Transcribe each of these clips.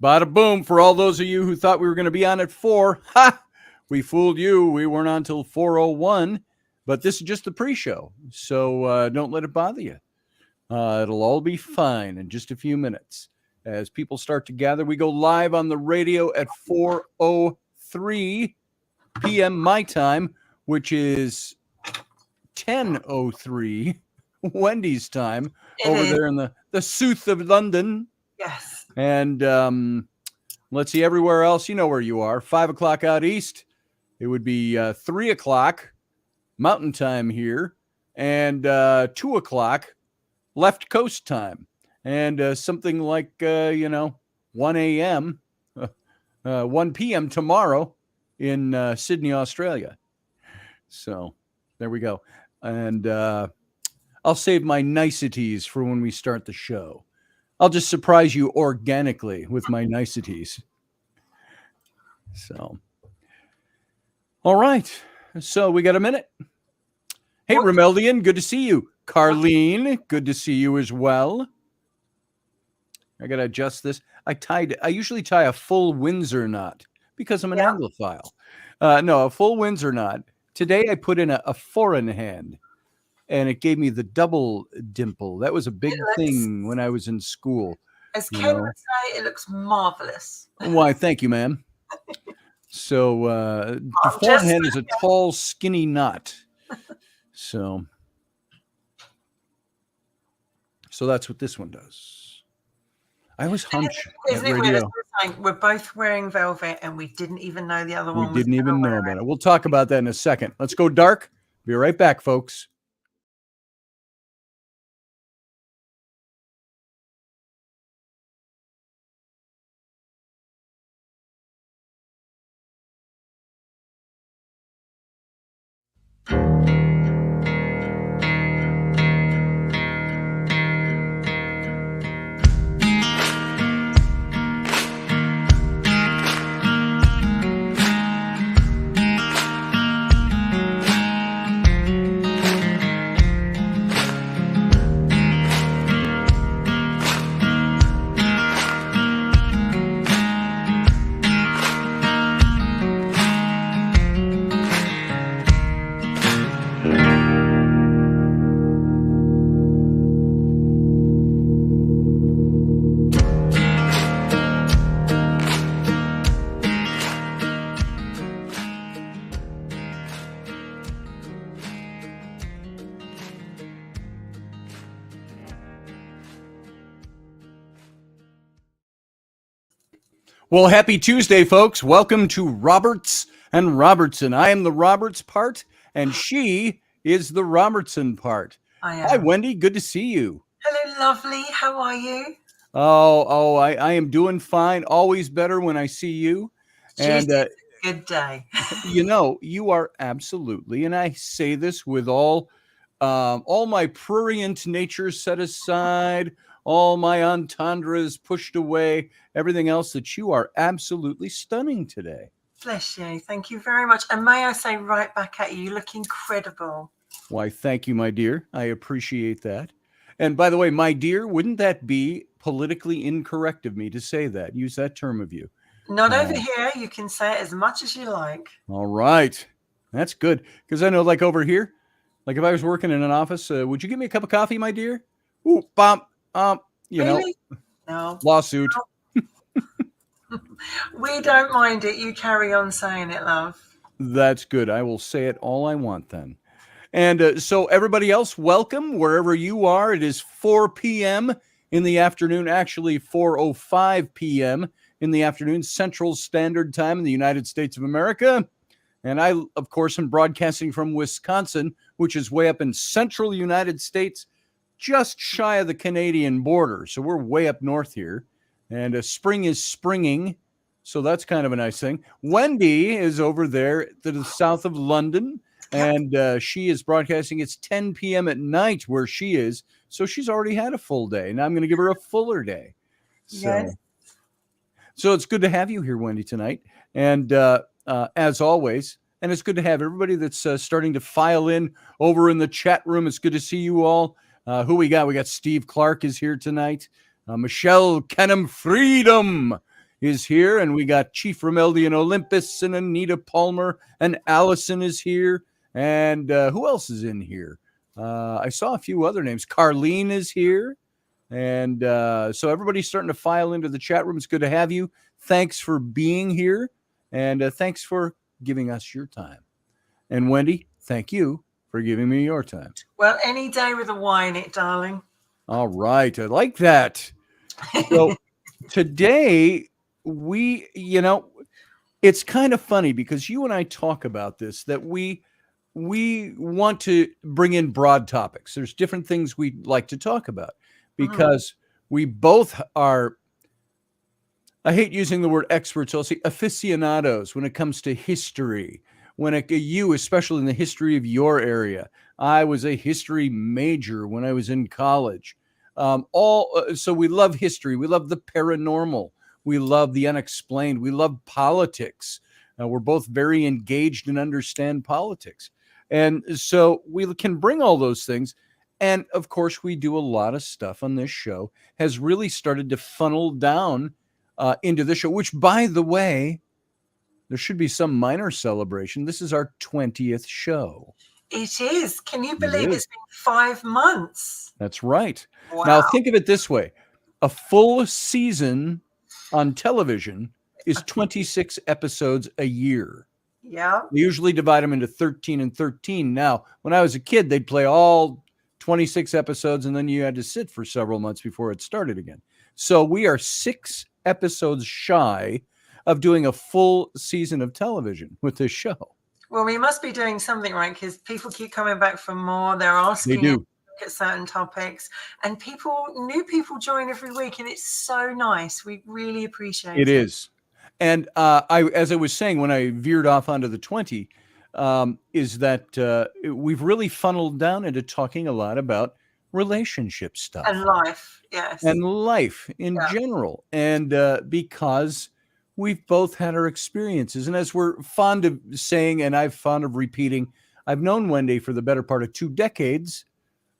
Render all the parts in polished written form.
Bada boom. For all those of you who thought we were going to be on at 4, ha! We fooled you. We weren't on until 4:01, but this is just the pre-show, so don't let it bother you. It'll all be fine in just a few minutes. As people start to gather, we go live on the radio at 4:03 p.m. my time, which is 10:03 Wendy's time there in the south of London. Yes. And let's see, everywhere else, you know where you are. 5 o'clock out east. It would be 3 o'clock Mountain Time here, and 2 o'clock left coast time, and something like 1 a.m. 1 p.m. tomorrow in Sydney, Australia. So there we go. And I'll save my niceties for when we start the show. I'll just surprise you organically with my niceties. So, all right. So we got a minute. Hey, Romeldian, good to see you. Carlene, good to see you as well. I got to adjust this. I usually tie a full Windsor knot because I'm an Anglophile. No, a full Windsor knot. Today I put in a foreign hand, and it gave me the double dimple. That was a big thing when I was in school. As Ken would say, it looks marvelous. Why, thank you, ma'am. So the forehand is a tall, skinny knot. So that's what this one does. I always hunch at radio. We're both wearing velvet, and we didn't even know the other one. We didn't even know about it. We'll talk about that in a second. Let's go dark. Be right back, folks. Well, happy Tuesday, folks. Welcome to Roberts and Robertson. I am the Roberts part, and she is the Robertson part. Hi, Wendy. Good to see you. Hello, lovely. How are you? I am doing fine. Always better when I see you. And good day. You are absolutely, and I say this with all my prurient nature set aside, all my entendres pushed away, everything else, that you are absolutely stunning today. Bless you. Thank you very much. And may I say right back at you, you look incredible. Why, thank you, my dear. I appreciate that. And by the way, my dear, wouldn't that be politically incorrect of me to say that? Use that term of you. Not over here. You can say it as much as you like. All right. That's good. Because I know, like over here, like if I was working in an office, would you give me a cup of coffee, my dear? Ooh, bump. Really? No. Lawsuit. No. We don't mind it. You carry on saying it, love. That's good. I will say it all I want then. And so everybody else, welcome wherever you are. It is 4 p.m. in the afternoon, actually 4:05 p.m. in the afternoon, Central Standard Time in the United States of America. And I, of course, am broadcasting from Wisconsin, which is way up in central United States, just shy of the Canadian border. So we're way up north here. And spring is springing. So that's kind of a nice thing. Wendy is over there to the south of London. And she is broadcasting. It's 10 p.m. at night where she is. So she's already had a full day. Now I'm going to give her a fuller day. Yes. So it's good to have you here, Wendy, tonight. And as always, and it's good to have everybody that's starting to file in over in the chat room. It's good to see you all. Who we got? We got Steve Clark is here tonight. Michelle Kenham Freedom is here, and we got Chief Romeldian Olympus and Anita Palmer, and Allison is here, and who else is in here? I saw a few other names. Carlene is here, and so everybody's starting to file into the chat room. It's good to have you. Thanks for being here, and thanks for giving us your time. And Wendy, thank you for giving me your time. Well, any day with a Y in it, darling. All right. I like that. So today it's kind of funny because you and I talk about this, that we want to bring in broad topics. There's different things we like to talk about because we both are, I hate using the word experts, I'll say aficionados when it comes to history. You, especially in the history of your area. I was a history major when I was in college. So we love history. We love the paranormal. We love the unexplained. We love politics. We're both very engaged and understand politics. And so we can bring all those things. And of course, we do a lot of stuff on this show, has really started to funnel down into the show, which, by the way, there should be some minor celebration. This is our 20th show. It is. Can you believe it's been 5 months? That's right. Wow. Now, think of it this way. A full season on television is 26 episodes a year. Yeah. They usually divide them into 13 and 13. Now, when I was a kid, they'd play all 26 episodes, and then you had to sit for several months before it started again. So we are 6 episodes shy of doing a full season of television with this show. Well, we must be doing something right, because people keep coming back for more. They're asking They do. us to look at certain topics, and new people join every week, and it's so nice. We really appreciate it. It is. And as I was saying when I veered off onto the 20, is that we've really funneled down into talking a lot about relationship stuff. And life, yes. And life in general. And because we've both had our experiences. And as we're fond of saying, and I'm fond of repeating, I've known Wendy for the better part of 2 decades,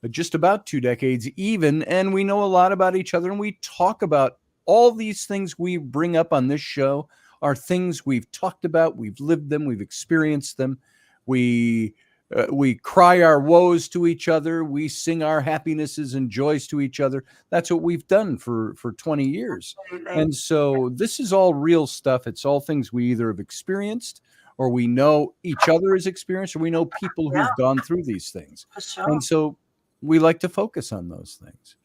just about 2 decades even, and we know a lot about each other, and we talk about all these things we bring up on this show are things we've talked about, we've lived them, we've experienced them. We cry our woes to each other. We sing our happinesses and joys to each other. That's what we've done for 20 years. Absolutely. And so this is all real stuff. It's all things we either have experienced, or we know each other has experienced, or we know people who've gone through these things. For sure. And so we like to focus on those things.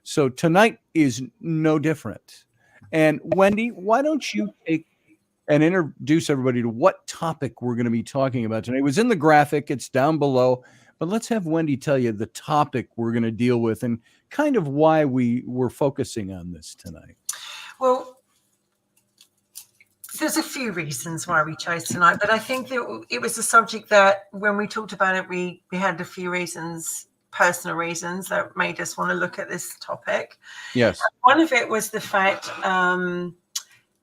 So tonight is no different. And Wendy, why don't you take and introduce everybody to what topic we're going to be talking about tonight. It was in the graphic. It's down below. But let's have Wendy tell you the topic we're going to deal with and kind of why we were focusing on this tonight. Well, there's a few reasons why we chose tonight, but I think that it was a subject that when we talked about it, we had a few reasons, personal reasons, that made us want to look at this topic. Yes. One of it was the fact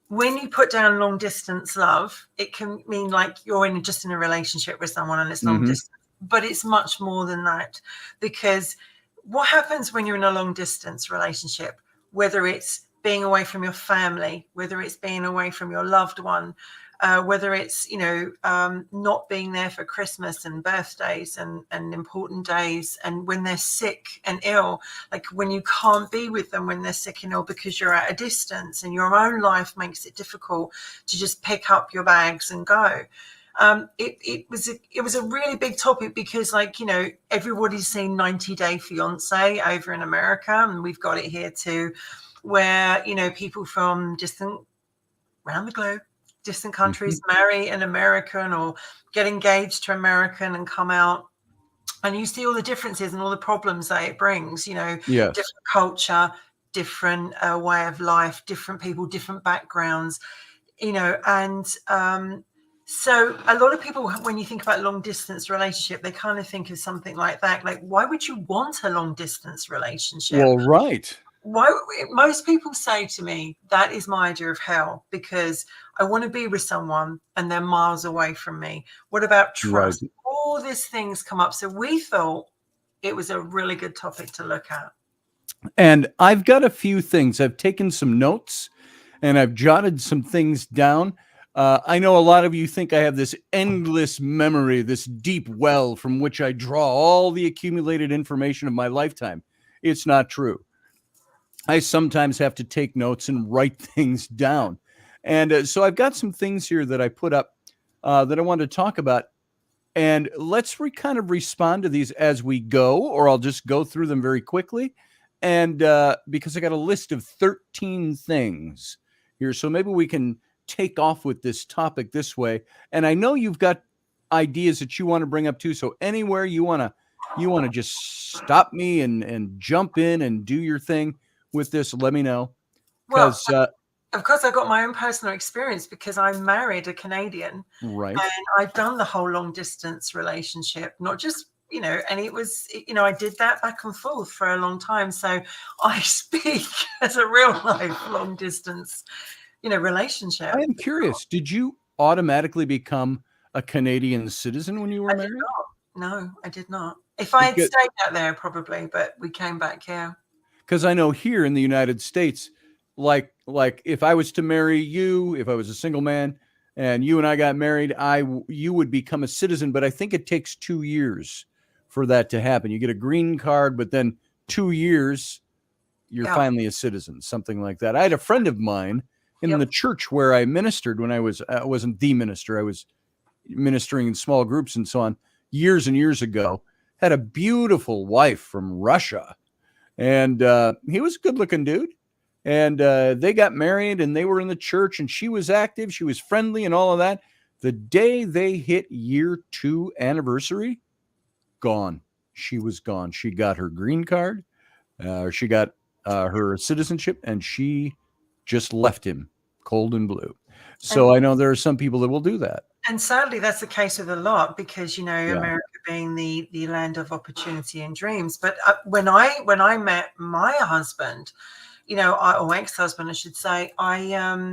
when you put down long distance love, it can mean like you're just in a relationship with someone and it's long distance, but it's much more than that, because what happens when you're in a long distance relationship, whether it's being away from your family, whether it's being away from your loved one, whether it's, not being there for Christmas and birthdays and important days, and when they're sick and ill, like when you can't be with them when they're sick and ill because you're at a distance and your own life makes it difficult to just pick up your bags and go. It was a really big topic because, everybody's seen 90 Day Fiance over in America, and we've got it here too, where, people from around the globe, distant countries marry an American or get engaged to American and come out, and you see all the differences and all the problems that it brings, different culture, different way of life, different people, different backgrounds, so a lot of people, when you think about long distance relationship, they kind of think of something like that. Like, why would you want a long distance relationship? Well, right. Most people say to me, that is my idea of hell, because I want to be with someone and they're miles away from me. What about trust? Right. All these things come up. So we thought it was a really good topic to look at. And I've got a few things. I've taken some notes, and I've jotted some things down. I know a lot of you think I have this endless memory, this deep well from which I draw all the accumulated information of my lifetime. It's not true. I sometimes have to take notes and write things down. And so I've got some things here that I put up that I want to talk about. And let's kind of respond to these as we go, or I'll just go through them very quickly. And because I got a list of 13 things here, so maybe we can take off with this topic this way. And I know you've got ideas that you want to bring up too. So anywhere you want to just stop me and jump in and do your thing with this, let me know. Well, of course, I got my own personal experience because I married a Canadian, right? And I've done the whole long distance relationship, not just, and it was, I did that back and forth for a long time. So I speak as a real life long distance, relationship. I am curious. Did you automatically become a Canadian citizen when you were married? No, I did not. If I had stayed out there, probably, but we came back here. Because I know here in the United States, like if I was to marry you, if I was a single man and you and I got married, you would become a citizen. But I think it takes 2 years for that to happen. You get a green card, but then 2 years, you're finally a citizen, something like that. I had a friend of mine in the church where I ministered when I wasn't the minister. I was ministering in small groups and so on years and years ago, had a beautiful wife from Russia. And he was a good looking dude. And they got married and they were in the church and she was active. She was friendly and all of that. The day they hit year 2 anniversary, gone. She was gone. She got her green card. She got her citizenship and she just left him cold and blue. So I know there are some people that will do that. And sadly, that's the case with a lot because, America being the land of opportunity and dreams. But when I met my husband, or ex-husband, I should say, I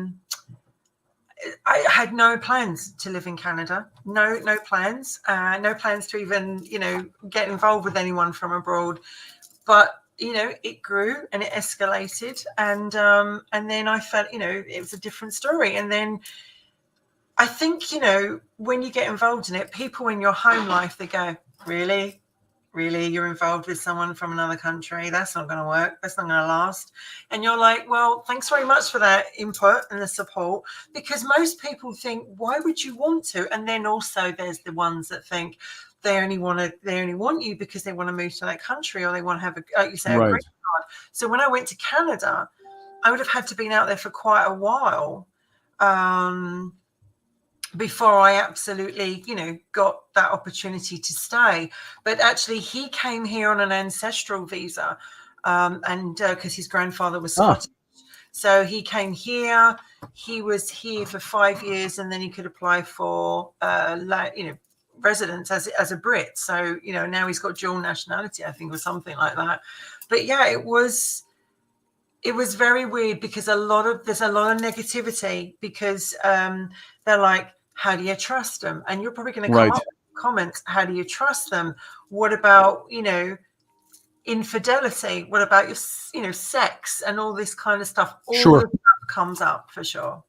had no plans to live in Canada. No plans. No plans to even, get involved with anyone from abroad. But it grew and it escalated, and then I felt, it was a different story. And then I think, when you get involved in it, people in your home life, they go, really, you're involved with someone from another country? That's not going to work. That's not going to last. And you're like, well, thanks very much for that input and the support, because most people think, why would you want to? And then also there's the ones that think they only want you because they want to move to that country, or they want to have like you say, a green card. So when I went to Canada, I would have had to been out there for quite a while before I absolutely, got that opportunity to stay. But actually, he came here on an ancestral visa, and because his grandfather was Scottish. So he came here. He was here for 5 years, and then he could apply for, residence as a Brit. So, now he's got dual nationality, I think, or something like that. But yeah, it was very weird because there's a lot of negativity because they're like, how do you trust them? And you're probably going to come up with comments. How do you trust them? What about, infidelity? What about your, sex and all this kind of stuff? All of that comes up for sure.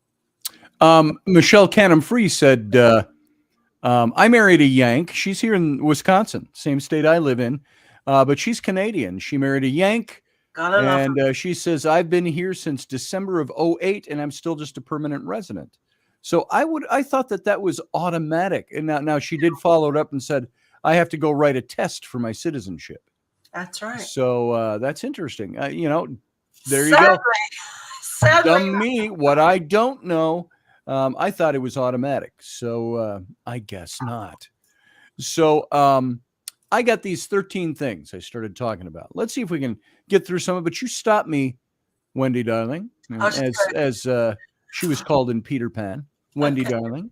Michelle Canham-Free said, I married a Yank. She's here in Wisconsin, same state I live in, but she's Canadian. She married a Yank. And she says, I've been here since December of 2008, and I'm still just a permanent resident. So I thought that was automatic. And now she did follow it up and said, I have to go write a test for my citizenship. That's right. So that's interesting. There you go. Sadly. Dumb me, what I don't know. I thought it was automatic. So I guess not. So I got these 13 things I started talking about. Let's see if we can get through some of it. But you stop me, Wendy, darling, as she was called in Peter Pan. Wendy, darling.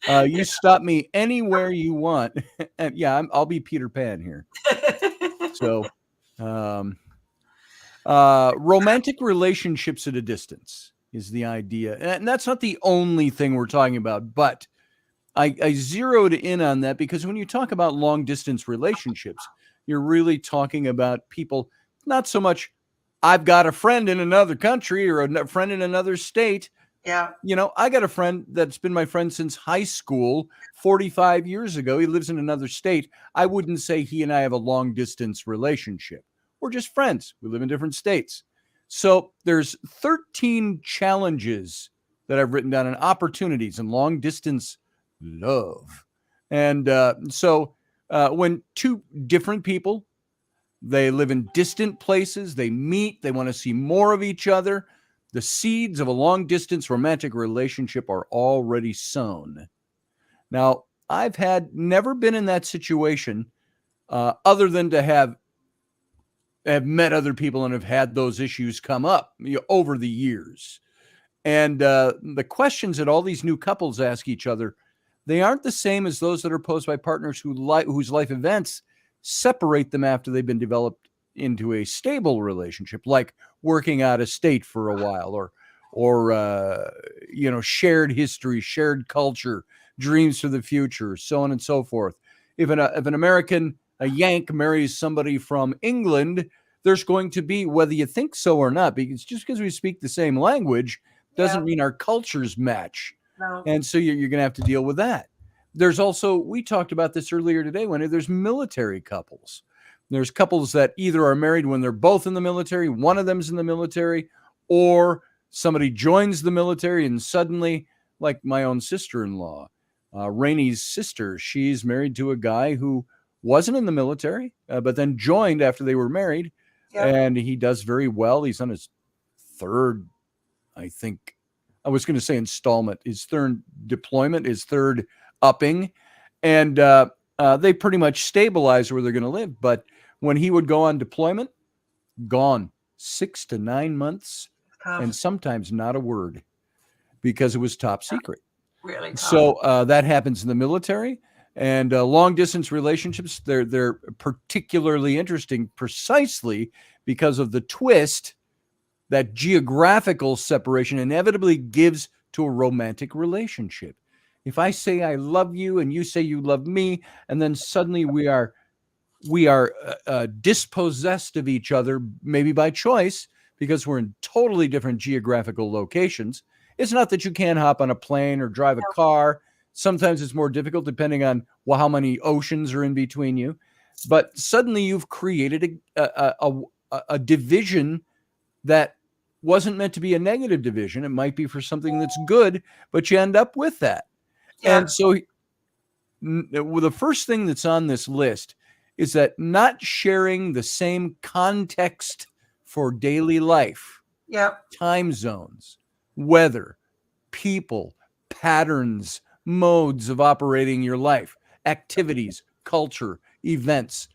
You stop me anywhere you want. And yeah, I'll be Peter Pan here. So romantic relationships at a distance is the idea. And that's not the only thing we're talking about, but I zeroed in on that because when you talk about long distance relationships, you're really talking about people, not so much I've got a friend in another country or a friend in another state. Yeah. You know, I got a friend that's been my friend since high school, 45 years ago. He lives in another state. I wouldn't say he and I have a long distance relationship. We're just friends. We live in different states. So there's 13 challenges that I've written down and opportunities in long distance love. And when two different people, they live in distant places, they meet, they want to see more of each other, the seeds of a long distance romantic relationship are already sown. Now, I've never been in that situation other than to have met other people and have had those issues come up over the years. And the questions that all these new couples ask each other, they aren't the same as those that are posed by partners whose life events separate them after they've been developed into a stable relationship, like working out of state for a while, or shared history, shared culture, dreams for the future, so on and so forth. If an American, a Yank, marries somebody from England, there's going to be, whether you think so or not, because just because we speak the same language doesn't mean our cultures match. No. And so you're going to have to deal with that. There's also, we talked about this earlier today, Wendy, there's military couples. There's couples that either are married when they're both in the military, one of them's in the military, or somebody joins the military and suddenly, like my own sister-in-law, Rainey's sister, she's married to a guy who wasn't in the military, but then joined after they were married. And he does very well. He's on his third, I think, I was going to say installment, his third deployment, his third upping. And they pretty much stabilize where they're going to live. But when he would go on deployment, gone 6 to 9 months, and sometimes not a word, because it was top secret. Really tough. So that happens in the military. And long distance relationships, they're particularly interesting precisely because of the twist that geographical separation inevitably gives to a romantic relationship. If I say I love you and you say you love me, and then suddenly we are dispossessed of each other, maybe by choice, because we're in totally different geographical locations. It's not that you can't hop on a plane or drive a car. Sometimes it's more difficult depending on how many oceans are in between you. But suddenly you've created a division that wasn't meant to be a negative division. It might be for something that's good, but you end up with that. Yeah. And so the first thing that's on this list is that not sharing the same context for daily life, time zones, weather, people, patterns, modes of operating your life, activities, culture, events.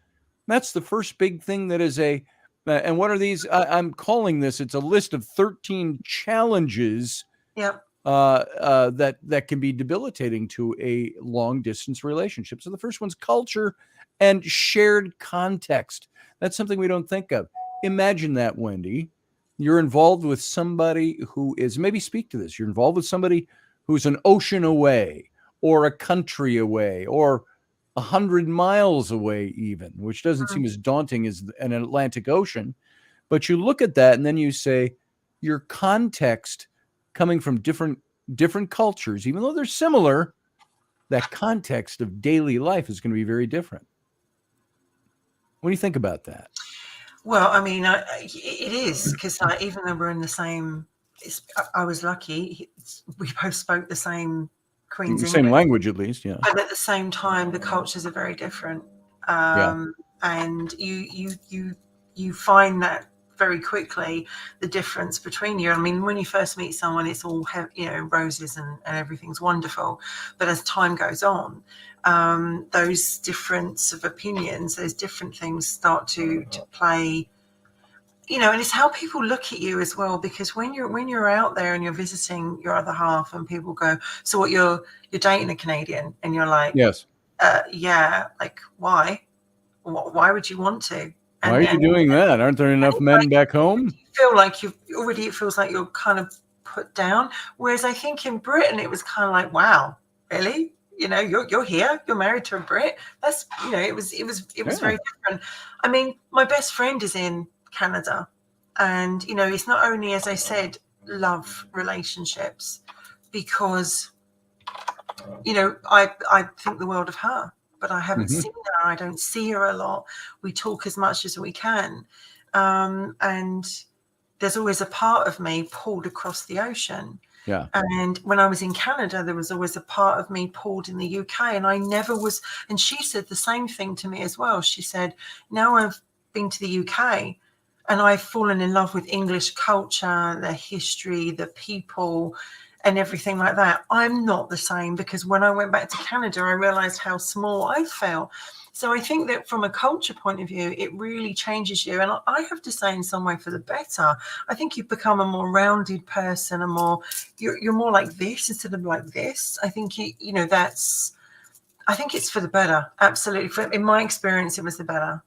That's the first big thing that is and what are these? I'm calling this, it's a list of 13 challenges that can be debilitating to a long distance relationship. So the first one's culture and shared context. That's something we don't think of. Imagine that, Wendy. You're involved with somebody who is, maybe speak to this, you're involved with somebody who's an ocean away, or a country away, or 100 miles away even, which doesn't seem as daunting as an Atlantic Ocean. But you look at that and then you say, your context coming from different cultures, even though they're similar, that context of daily life is going to be very different. What do you think about that? Well, I mean, it is, because even though we're in the same, I was lucky, we both spoke the same Queen's English. Same language, at least, yeah. But at the same time, the cultures are very different. And you find that very quickly, the difference between you. I mean, when you first meet someone, it's all, roses and everything's wonderful. But as time goes on, those difference of opinions, those different things start to play, and it's how people look at you as well. Because when you're out there and you're visiting your other half, and people go, so what, you're dating a Canadian? And you're like, yes, yeah, like, why would you want to? Why are you doing that? Aren't there enough men back home? It feels like you're kind of put down. Whereas I think in Britain, it was kind of like, wow, really? You're here, you're married to a Brit. That's, it was very different. I mean, my best friend is in Canada, And, it's not only, as I said, love relationships, because, I think the world of her, but I haven't seen her. I don't see her a lot. We talk as much as we can. And there's always a part of me pulled across the ocean. Yeah. And when I was in Canada, there was always a part of me pulled in the UK, and I never was. And she said the same thing to me as well. She said, now I've been to the UK and I've fallen in love with English culture, the history, the people, and everything like that. I'm not the same, because when I went back to Canada, I realized how small I felt. So I think that from a culture point of view, it really changes you. And I have to say, in some way, for the better. I think you've become a more rounded person, you're more like this instead of like this. I think, I think it's for the better. Absolutely. In my experience, it was the better.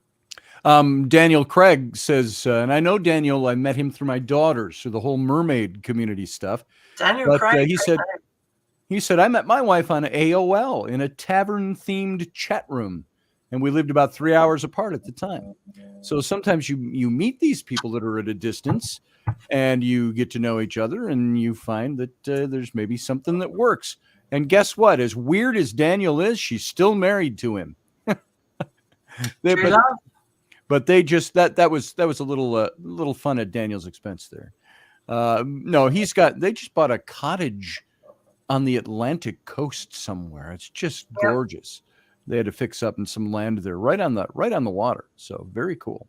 Daniel Craig says, and I know Daniel, I met him through my daughters, through the whole mermaid community stuff. Daniel Craig. He said, I met my wife on AOL in a tavern-themed chat room, and we lived about 3 hours apart at the time. So sometimes you meet these people that are at a distance, and you get to know each other, and you find that there's maybe something that works. And guess what? As weird as Daniel is, she's still married to him. But they just that was a little fun at Daniel's expense there. No, they just bought a cottage on the Atlantic coast somewhere. It's just gorgeous. They had to fix up in some land there, right on the water. So very cool.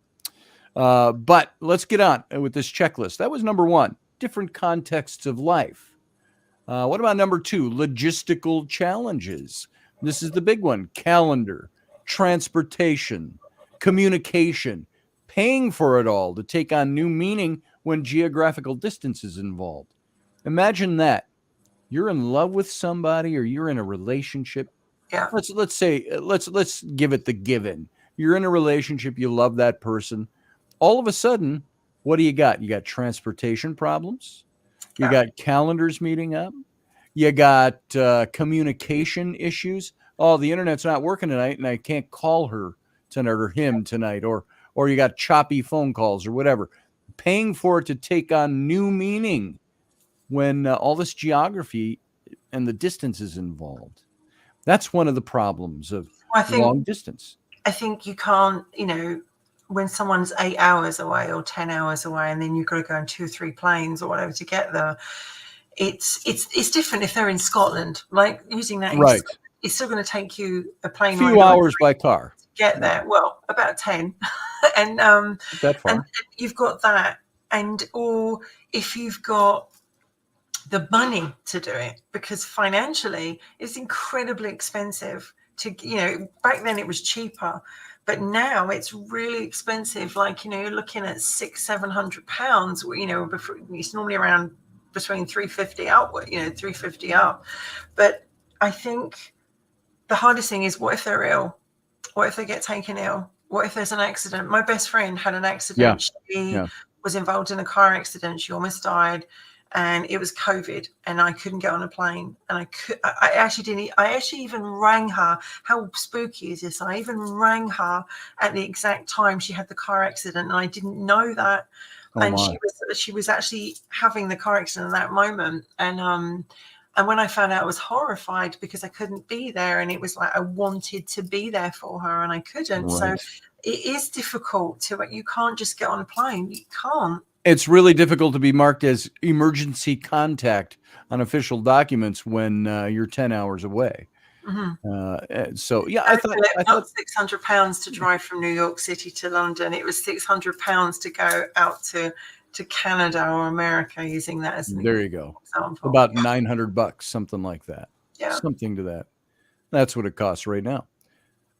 But let's get on with this checklist. That was number 1, different contexts of life. What about number 2, logistical challenges? This is the big one: calendar, transportation, communication, paying for it all to take on new meaning when geographical distance is involved. Imagine that. You're in love with somebody, or you're in a relationship. Yeah. Let's say, let's give it the given. You're in a relationship, you love that person. All of a sudden, what do you got? You got transportation problems. You got calendars meeting up. You got communication issues. Oh, the internet's not working tonight, and I can't call her tonight or him tonight, or you got choppy phone calls or whatever. Paying for it to take on new meaning when all this geography and the distance is involved. That's one of the problems of long distance. I think you can't, when someone's 8 hours away or 10 hours away, and then you've got to go on 2 or 3 planes or whatever to get there. It's different if they're in Scotland, like using that. Right. It's still going to take you a plane. A few hours by car. Get there. Well, about 10. And that far. And you've got that. Or if you've got the money to do it, because financially it's incredibly expensive to, back then it was cheaper, but now it's really expensive. Like, you're looking at £600-700, it's normally around between 350 outward, 350 up. But I think the hardest thing is, what if they're ill? What if they get taken ill? What if there's an accident? My best friend had an accident. She was involved in a car accident. She almost died, and it was COVID, and I couldn't get on a plane. And I actually even rang her. How spooky is this? I even rang her at the exact time she had the car accident, and I didn't know that. She was actually having the car accident at that moment. And when I found out, I was horrified, because I couldn't be there. And it was like I wanted to be there for her, and I couldn't. Right. So it is difficult you can't just get on a plane. You can't. It's really difficult to be marked as emergency contact on official documents when you're 10 hours away. Mm-hmm. So, yeah, I thought £600 to drive from New York City to London. It was £600 to go out to Canada or America, using that as an there you go. Example. About $900, something like that. Yeah. Something to that. That's what it costs right now.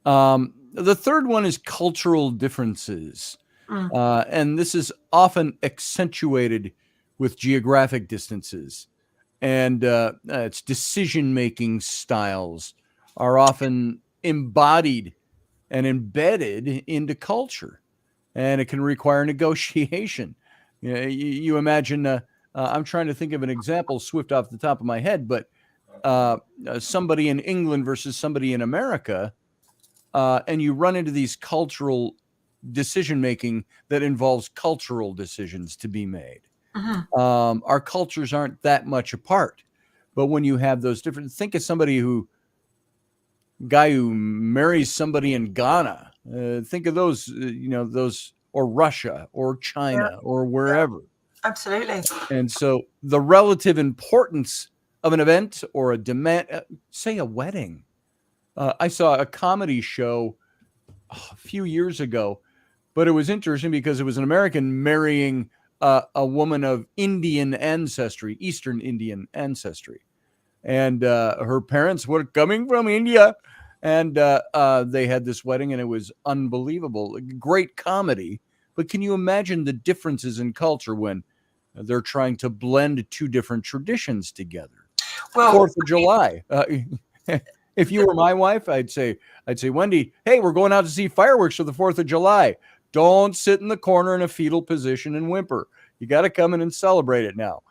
The third one is cultural differences. And this is often accentuated with geographic distances. And its decision-making styles are often embodied and embedded into culture. And it can require negotiation. You imagine, I'm trying to think of an example swift off the top of my head, but somebody in England versus somebody in America, and you run into these cultural decision making that involves cultural decisions to be made. Mm-hmm. Our cultures aren't that much apart, but when you have those different, think of somebody guy who marries somebody in Ghana. Think of those, those, or Russia or Yeah, China or yeah, wherever. absolutely. And so the relative importance of an event or a demand, say a wedding. I saw a comedy show a few years ago, but it was interesting because it was an American marrying a woman of Indian ancestry, Eastern Indian ancestry. And her parents were coming from India. And they had this wedding, and it was unbelievable. Great comedy. But can you imagine the differences in culture when they're trying to blend two different traditions together? Well, 4th of July. If you were my wife, I'd say, Wendy, hey, we're going out to see fireworks for the 4th of July. Don't sit in the corner in a fetal position and whimper. You got to come in and celebrate it now.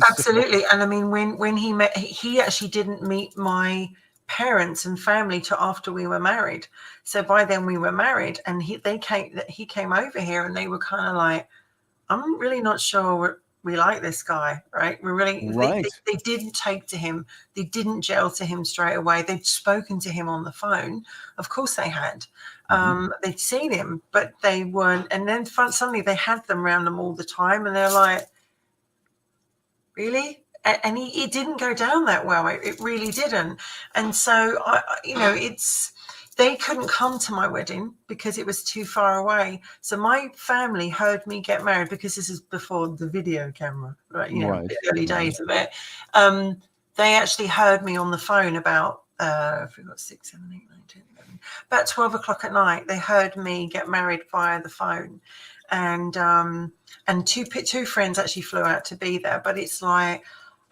absolutely. And I mean, when he actually didn't meet my parents and family till after we were married. So by then we were married, and he came over here, and they were kind of like, I'm really not sure we like this guy, right? They didn't take to him. They didn't gel to him straight away. They'd spoken to him on the phone. Of course they had. They'd seen him, but they weren't. And then suddenly they had them around them all the time, and they're like, really? And it didn't go down that well. It really didn't. And so, they couldn't come to my wedding because it was too far away. So my family heard me get married, because this is before the video camera, right? The early days of it. They actually heard me on the phone about, if we got 6, 7, 8, 9, 10, 11, about 12 o'clock at night. They heard me get married via the phone. And two friends actually flew out to be there. But it's like,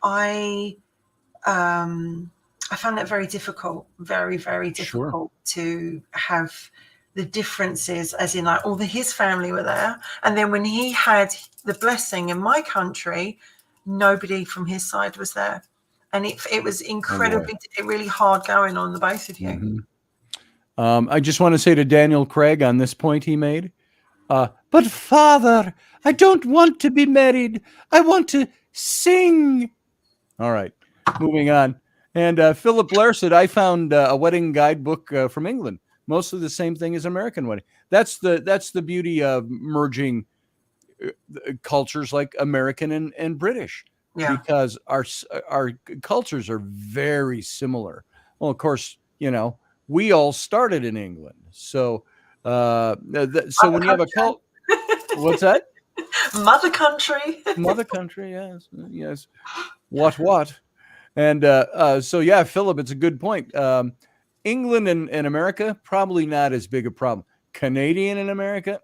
I found that very difficult, very, very difficult to have the differences, as in like his family were there. And then when he had the blessing in my country, nobody from his side was there. And it was incredibly, really hard going on the both of you. Mm-hmm. I just want to say to Daniel Craig on this point he made, but Father, I don't want to be married. I want to sing. All right, moving on. And Philip Blair said, I found a wedding guidebook from England. Mostly the same thing as American wedding. That's the beauty of merging cultures like American and British, because our cultures are very similar. Well, of course, we all started in England. So so when you have a cult, what's that? Mother country. Mother country, yes. What? And so, yeah, Philip, it's a good point. England and America, probably not as big a problem. Canadian and America,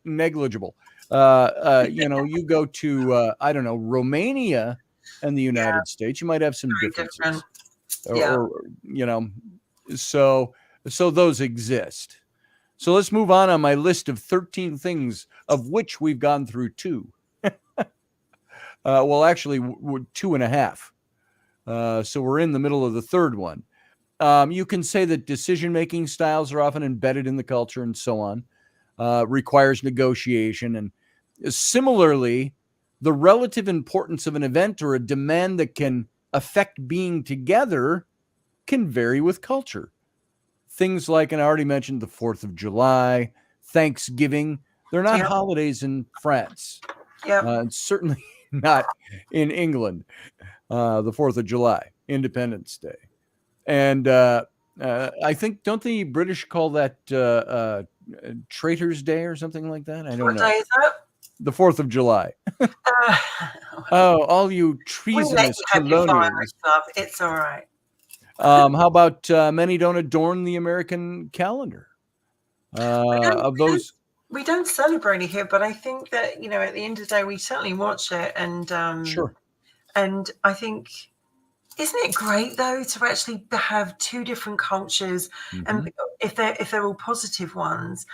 negligible. You go to, I don't know, Romania and the United States, you might have some differences. So those exist. So let's move on my list of 13 things, of which we've gone through 2. Well, actually, 2.5. So we're in the middle of the third one. You can say that decision-making styles are often embedded in the culture and so on, requires negotiation. And similarly, the relative importance of an event or a demand that can affect being together can vary with culture. Things like, and I already mentioned, the 4th of July, Thanksgiving, they're not holidays in France. Certainly not in England. The 4th of July, Independence Day. And I think, don't the British call that Traitors' Day or something like that? I don't know. What day is that? The 4th of July. All you treasonous colonials. It's all right. How about many don't adorn the American calendar? We don't celebrate it here, but I think that, at the end of the day, we certainly watch it. And and I think, isn't it great though to actually have 2 different cultures, and if they're all positive ones,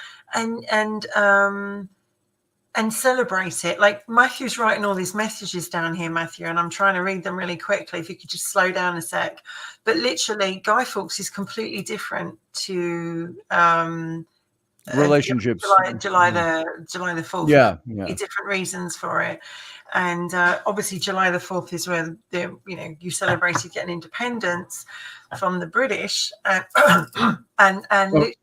and celebrate it. Like Matthew's writing all these messages down here, Matthew, and I'm trying to read them really quickly. If you could just slow down a sec. But literally, Guy Fawkes is completely different to relationships. July the 4th. Yeah. Different reasons for it. And obviously July the 4th is where you celebrated getting independence from the British, and literally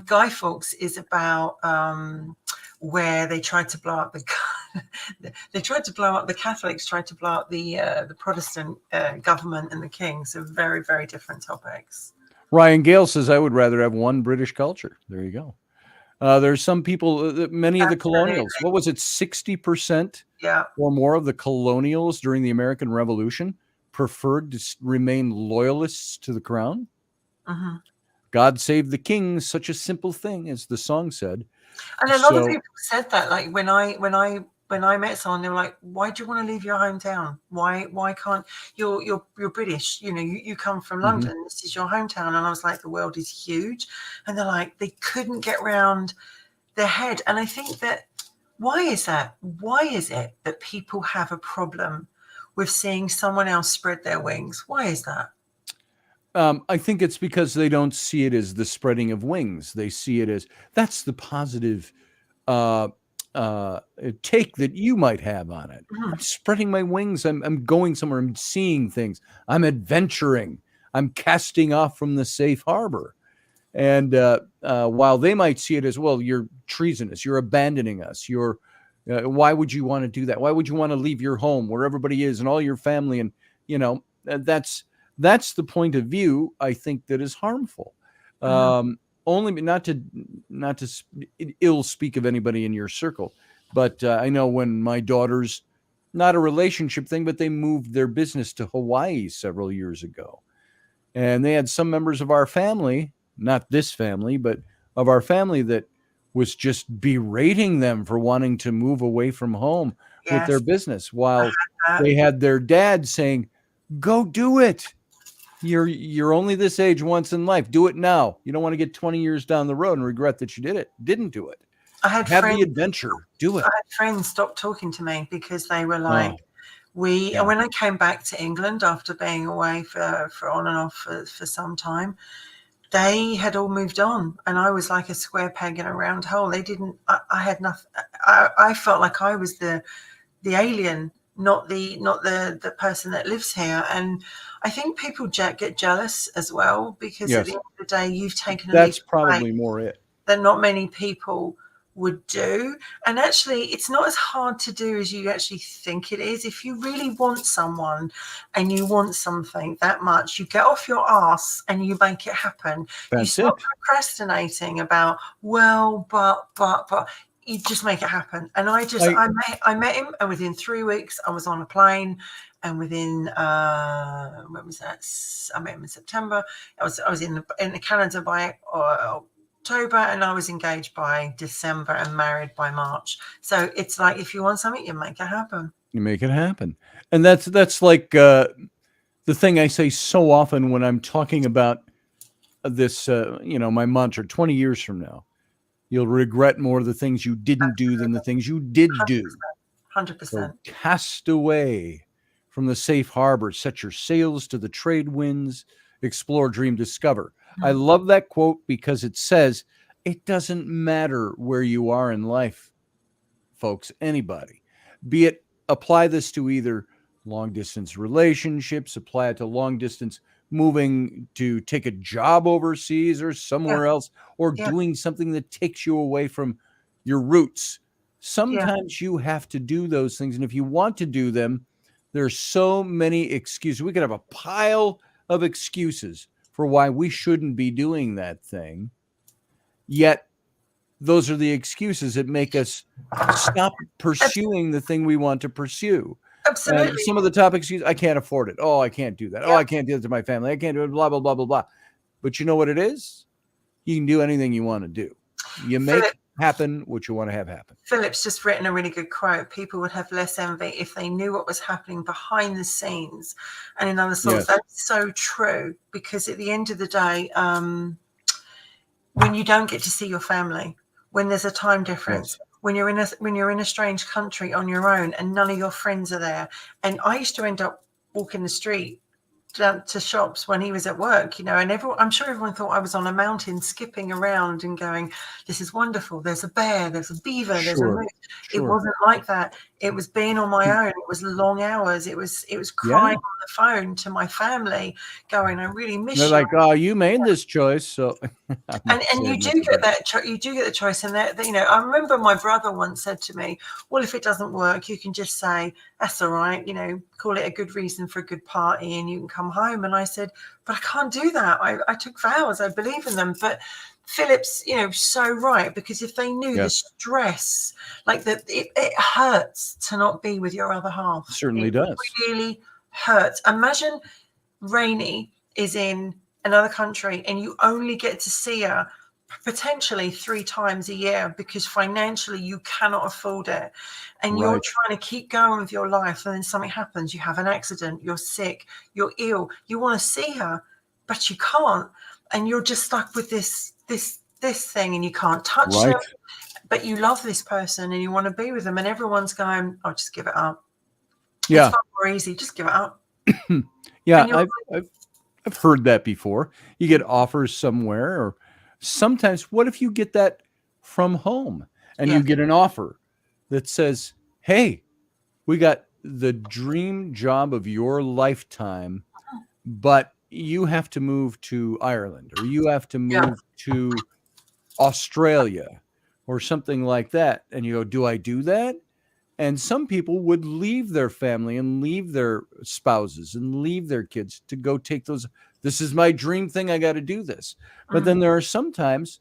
Guy Fawkes is about where they tried to blow up the Catholics, tried to blow up the Protestant government and the king. So very, very different topics. Ryan Gale says, I would rather have one British culture. There you go. There's some people, many of the colonials, what was it, 60% or more of the colonials during the American Revolution preferred to remain loyalists to the crown? Mm-hmm. God save the king, such a simple thing, as the song said. And a lot of people said that, like when I met someone, they were like, "Why do you want to leave your hometown? Why can't you're British? You come from London. Mm-hmm. This is your hometown." And I was like, "The world is huge," and they're like, they couldn't get round their head. And I think that why is that? Why is it that people have a problem with seeing someone else spread their wings? Why is that? I think it's because they don't see it as the spreading of wings. They see it as that's the positive take that you might have on it. Mm-hmm. I'm spreading my wings. I'm going somewhere. I'm seeing things. I'm adventuring. I'm casting off from the safe harbor. And while they might see it as, well, you're treasonous. You're abandoning us. Why would you want to do that? Why would you want to leave your home where everybody is and all your family? And, that's the point of view, I think, that is harmful. Mm-hmm. Only not to ill speak of anybody in your circle, but I know when my daughters, not a relationship thing, but they moved their business to Hawaii several years ago, and they had some members of our family, not this family, but of our family, that was just berating them for wanting to move away from home with their business, while they had their dad saying, "Go do it. You're only this age once in life. Do it now. You don't want to get 20 years down the road and regret that you didn't do it. Have the adventure. Do it." I had friends stop talking to me because they were like, when I came back to England after being away for on and off for some time, they had all moved on, and I was like a square peg in a round hole. They didn't. I had nothing. I felt like I was the alien, not the person that lives here. And I think people get jealous as well, because at the end of the day, you've taken a that's probably more it that not many people would do. And actually, it's not as hard to do as you actually think it is. If you really want someone and you want something that much, you get off your ass and you make it happen. You stop procrastinating about, well, but you just make it happen. And I met him, and within 3 weeks I was on a plane, and within when was that? I met him in September. I was in Canada by October, and I was engaged by December and married by March. So it's like, if you want something, you make it happen. You make it happen. And that's like the thing I say so often when I'm talking about this, my mantra, 20 years from now, you'll regret more the things you didn't do than the things you did 100%, do. 100%. So cast away from the safe harbor, set your sails to the trade winds, explore, dream, discover. I love that quote because it says it doesn't matter where you are in life, folks, anybody. Be it, apply this to either long distance relationships, apply it to long distance moving to take a job overseas or somewhere else, or doing something that takes you away from your roots. Sometimes you have to do those things. And if you want to do them, there's so many excuses. We could have a pile of excuses for why we shouldn't be doing that thing. Yet those are the excuses that make us stop pursuing the thing we want to pursue. Absolutely. And some of the top excuses, I can't afford it. Oh, I can't do that. Oh, I can't do that to my family. I can't do it, blah, blah, blah, blah, blah. But you know what it is? You can do anything you want to do. You make happen what you want to have happen. Philip's just written a really good quote. People would have less envy if they knew what was happening behind the scenes. And in other songs, that's so true, because at the end of the day, when you don't get to see your family, when there's a time difference, when you're in a strange country on your own and none of your friends are there. And I used to end up walking the street down to shops when he was at work, and I'm sure everyone thought I was on a mountain skipping around and going, this is wonderful. There's a bear, there's a beaver, there's a moose. It wasn't like that. It was being on my own. It was long hours. It was crying on the phone to my family, going, I really miss you. They're like, oh, you made this choice, so. and you do get that. You do get the choice, and that I remember my brother once said to me, well, if it doesn't work, you can just say that's all right. Call it a good reason for a good party, and you can come home. And I said, but I can't do that. I took vows. I believe in them, but. Philip's, so right, because if they knew the stress, like that, it hurts to not be with your other half. It certainly does. Really hurts. Imagine Rainey is in another country and you only get to see her potentially 3 times a year because financially you cannot afford it, and you're trying to keep going with your life, and then something happens. You have an accident. You're sick. You're ill. You want to see her, but you can't, and you're just stuck with this thing, and you can't touch them, but you love this person and you want to be with them, and everyone's going, oh, just give it up. It's far more easy, just give it up. I've heard that before. You get offers somewhere, or sometimes what if you get that from home and you get an offer that says, hey, we got the dream job of your lifetime, but you have to move to Ireland, or you have to move to Australia or something like that. And you go, do I do that? And some people would leave their family and leave their spouses and leave their kids to go take those. This is my dream thing. I got to do this. But then there are sometimes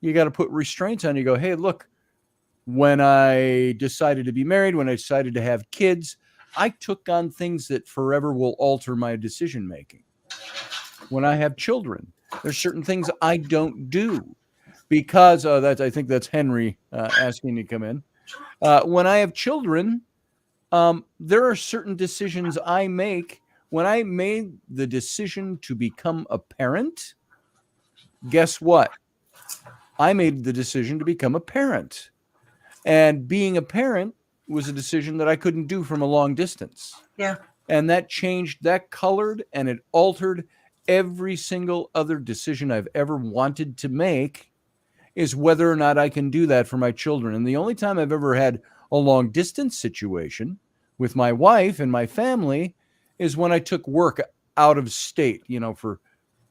you got to put restraints on. You go, hey, look, when I decided to be married, when I decided to have kids, I took on things that forever will alter my decision making. When I have children, there's certain things I don't do because I think that's Henry asking to come in. When I have children, there are certain decisions I make. When I made the decision to become a parent, guess what? I made the decision to become a parent. And being a parent was a decision that I couldn't do from a long distance. Yeah. And that changed, that colored, and it altered every single other decision I've ever wanted to make, is whether or not I can do that for my children. And the only time I've ever had a long distance situation with my wife and my family is when I took work out of state, for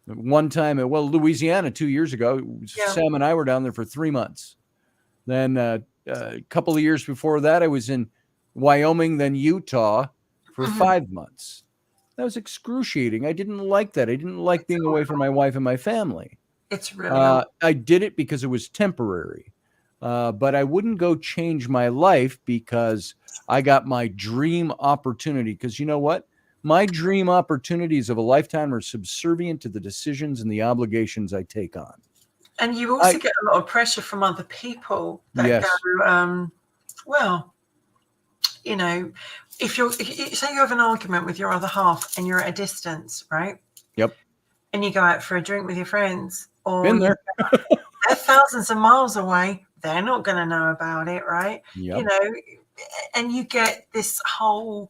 one time at Louisiana 2 years ago. Sam and I were down there for 3 months. Then a couple of years before that, I was in Wyoming, then Utah for 5 months. That was excruciating. I didn't like that. I didn't like being away from my wife and my family. It's really I did it because it was temporary. But I wouldn't go change my life because I got my dream opportunity. Because you know what? My dream opportunities of a lifetime are subservient to the decisions and the obligations I take on. And you also get a lot of pressure from other people that go, if say you have an argument with your other half and you're at a distance, right? Yep. And you go out for a drink with your friends, or Been there. they're thousands of miles away. They're not going to know about it, right? Yep. And you get this whole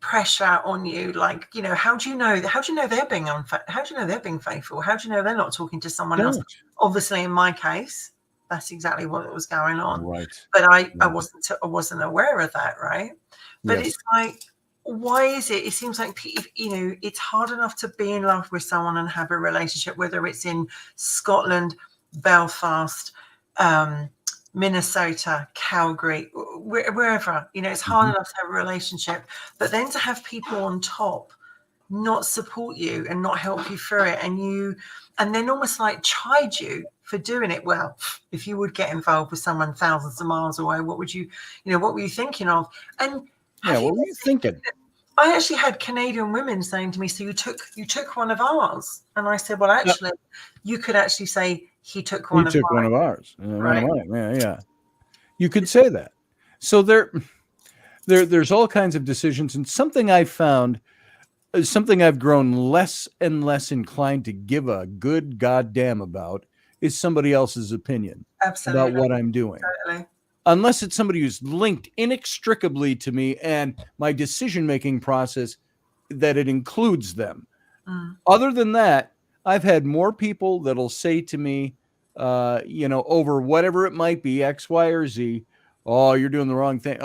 pressure on you, like, how do you know they're being unfaithful? How do you know they're being faithful? How do you know they're not talking to someone else? Obviously, in my case, that's exactly what was going on. Right. But I wasn't aware of that, right? But it's like, why is it? It seems like it's hard enough to be in love with someone and have a relationship, whether it's in Scotland, Belfast, Minnesota, Calgary, wherever. It's hard enough to have a relationship, but then to have people on top not support you and not help you through it, and then almost like chide you for doing it. Well, if you would get involved with someone thousands of miles away, what were you thinking of? And what were you thinking? I actually had Canadian women saying to me, so you took one of ours. And I said, well, actually, you could actually say he took one of ours. Right. Yeah. You could say that. So there's all kinds of decisions. And something I found, something I've grown less and less inclined to give a good goddamn about, is somebody else's opinion about what I'm doing. Totally. Unless it's somebody who's linked inextricably to me and my decision-making process that it includes them. Other than that, I've had more people that'll say to me, over whatever it might be, X, Y, or Z, oh, you're doing the wrong thing.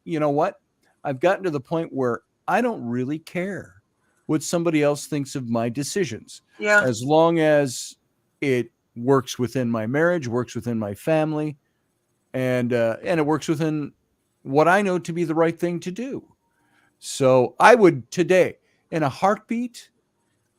You know what? I've gotten to the point where I don't really care what somebody else thinks of my decisions. Yeah. As long as it works within my marriage, works within my family, and it works within what I know to be the right thing to do. So I would today, in a heartbeat,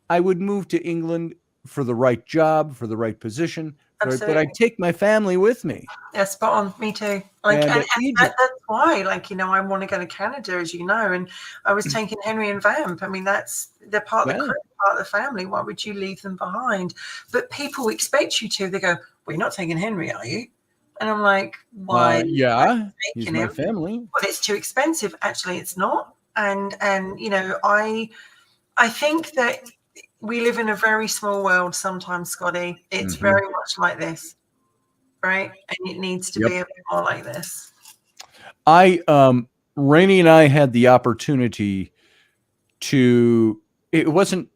I would move to England for the right job, for the right position, but I'd take my family with me. Yeah, spot on. Me too. Like, and that's why, like, I want to go to Canada, as you know, and I was taking Henry and Vamp. I mean, they're part of the crew, part of the family. Why would you leave them behind? But people expect you to. They go, well, you're not taking Henry, are you? And I'm like, why? Yeah, he's my family. Well, it's too expensive. Actually, it's not. And I think that we live in a very small world sometimes, Scotty. It's very much like this, right? And it needs to be a bit more like this. Rainey and I had the opportunity it wasn't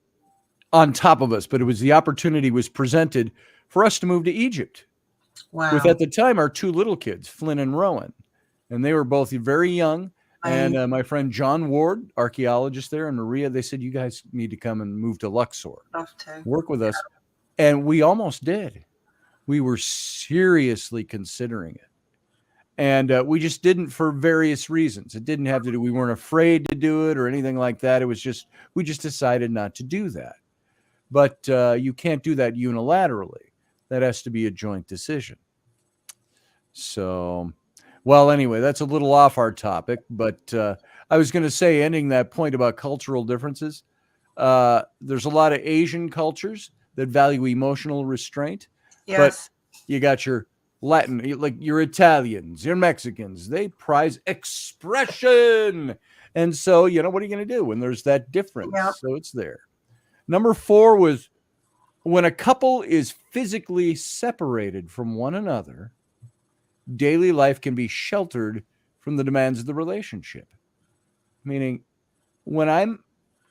on top of us, but it was the opportunity was presented for us to move to Egypt. Wow. With, at the time, our two little kids, Flynn and Rowan. And they were both very young. And my friend John Ward, archaeologist there, and Maria, they said, you guys need to come and move to Luxor. Love to. Work with us. And we almost did. We were seriously considering it. And we just didn't for various reasons. It didn't have to do, we weren't afraid to do it or anything like that. It was just, we just decided not to do that. But you can't do that unilaterally. That has to be a joint decision. So... well, anyway, that's a little off our topic, but I was going to say, ending that point about cultural differences, there's a lot of Asian cultures that value emotional restraint, but you got your Latin, like your Italians, your Mexicans, they prize expression. And so, what are you going to do when there's that difference? Yeah. So it's there. Number 4 was when a couple is physically separated from one another, daily life can be sheltered from the demands of the relationship. Meaning, when I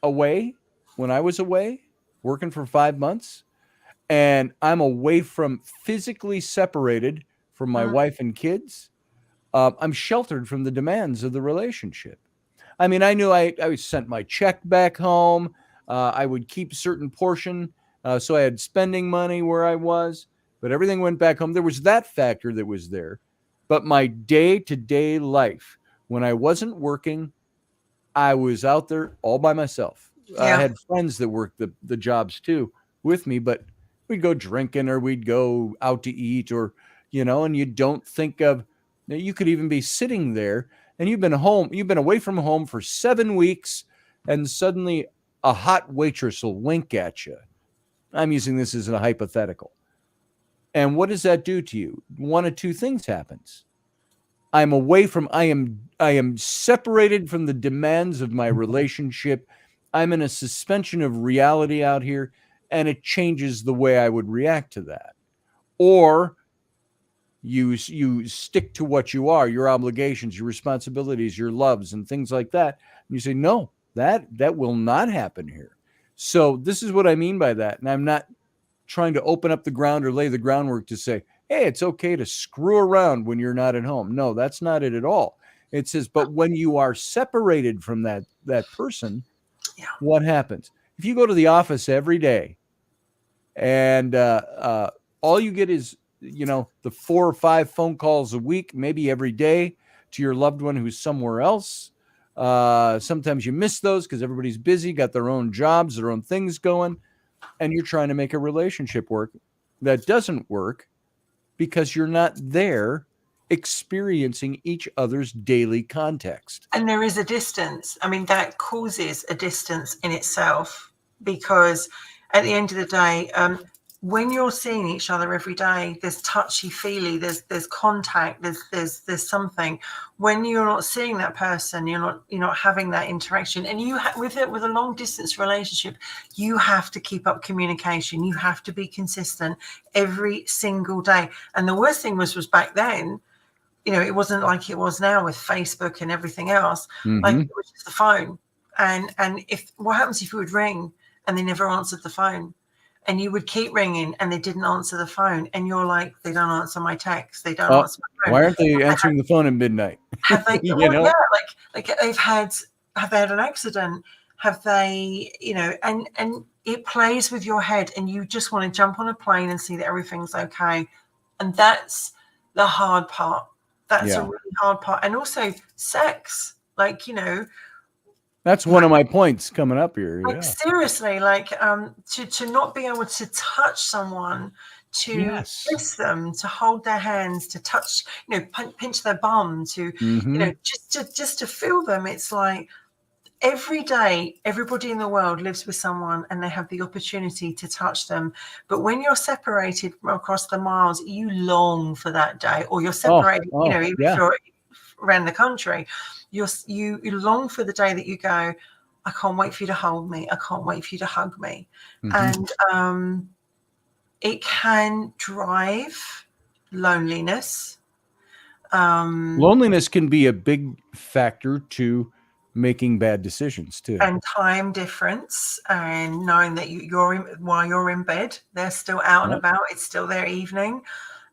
was away working for 5 months, and I'm away from physically separated from my wife and kids, I'm sheltered from the demands of the relationship. I mean, I knew I sent my check back home. I would keep a certain portion, so I had spending money where I was, but everything went back home. There was that factor that was there. But my day-to-day life, when I wasn't working, I was out there all by myself. Yeah. I had friends that worked the jobs too with me, but we'd go drinking or we'd go out to eat or, and you don't think of, you could even be sitting there and you've been away from home for 7 weeks, and suddenly a hot waitress will wink at you. I'm using this as a hypothetical. And what does that do to you? One of two things happens. I am separated from the demands of my relationship. I'm in a suspension of reality out here, and it changes the way I would react to that. Or you stick to what you are, your obligations, your responsibilities, your loves, and things like that. And you say, no, that will not happen here. So this is what I mean by that. And I'm not trying to open up the ground or lay the groundwork to say, hey, it's okay to screw around when you're not at home. No, that's not it at all. It says, but when you are separated from that person, what happens? If you go to the office every day and all you get is, the 4 or 5 phone calls a week, maybe every day, to your loved one who's somewhere else. Sometimes you miss those because everybody's busy, got their own jobs, their own things going, and you're trying to make a relationship work that doesn't work because you're not there experiencing each other's daily context. And there is a distance. I mean, that causes a distance in itself, because at the end of the day, when you're seeing each other every day, there's touchy-feely, there's contact, there's something. When you're not seeing that person, you're not having that interaction. And with a long distance relationship, you have to keep up communication. You have to be consistent every single day. And the worst thing was back then, it wasn't like it was now with Facebook and everything else. Like, it was just the phone. And if what happens if you would ring and they never answered the phone, and you would keep ringing and they didn't answer the phone, and you're like, they don't answer my text, they don't answer my phone. Why aren't they answering the phone at midnight? Have they? You Well, know? yeah, like have they had an accident? Have they, and it plays with your head, and you just want to jump on a plane and see that everything's okay. And that's the hard part. That's a really hard part. And also sex, like, that's one of my points coming up here. like seriously, like to not be able to touch someone, to kiss them, to hold their hands, to touch, pinch their bum, to just to feel them. It's like every day, everybody in the world lives with someone and they have the opportunity to touch them. But when you're separated across the miles, you long for that day, or you're separated, even if you're around the country, you long for the day that you go, I can't wait for you to hold me. I can't wait for you to hug me. And it can drive loneliness. Loneliness can be a big factor to making bad decisions too, and time difference, and knowing that while you're in bed, they're still out and about. It's still their evening,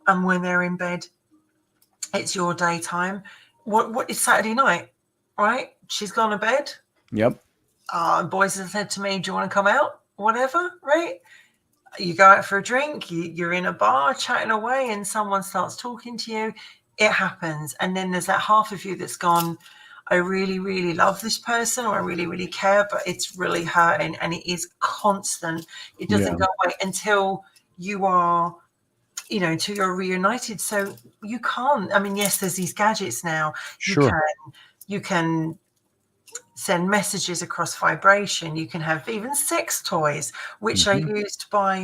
and when they're in bed, it's your daytime. What is Saturday night, right? She's gone to bed. Yep. Boys have said to me, do you want to come out? Whatever, right? You go out for a drink, you're in a bar chatting away, and someone starts talking to you. It happens. And then there's that half of you that's gone, I really, really love this person, or I really, really care, but it's really hurting, and it is constant. It doesn't go away until you are, until you're reunited. So you can't, I mean, yes, there's these gadgets now. You can send messages across vibration. You can have even sex toys, which are used by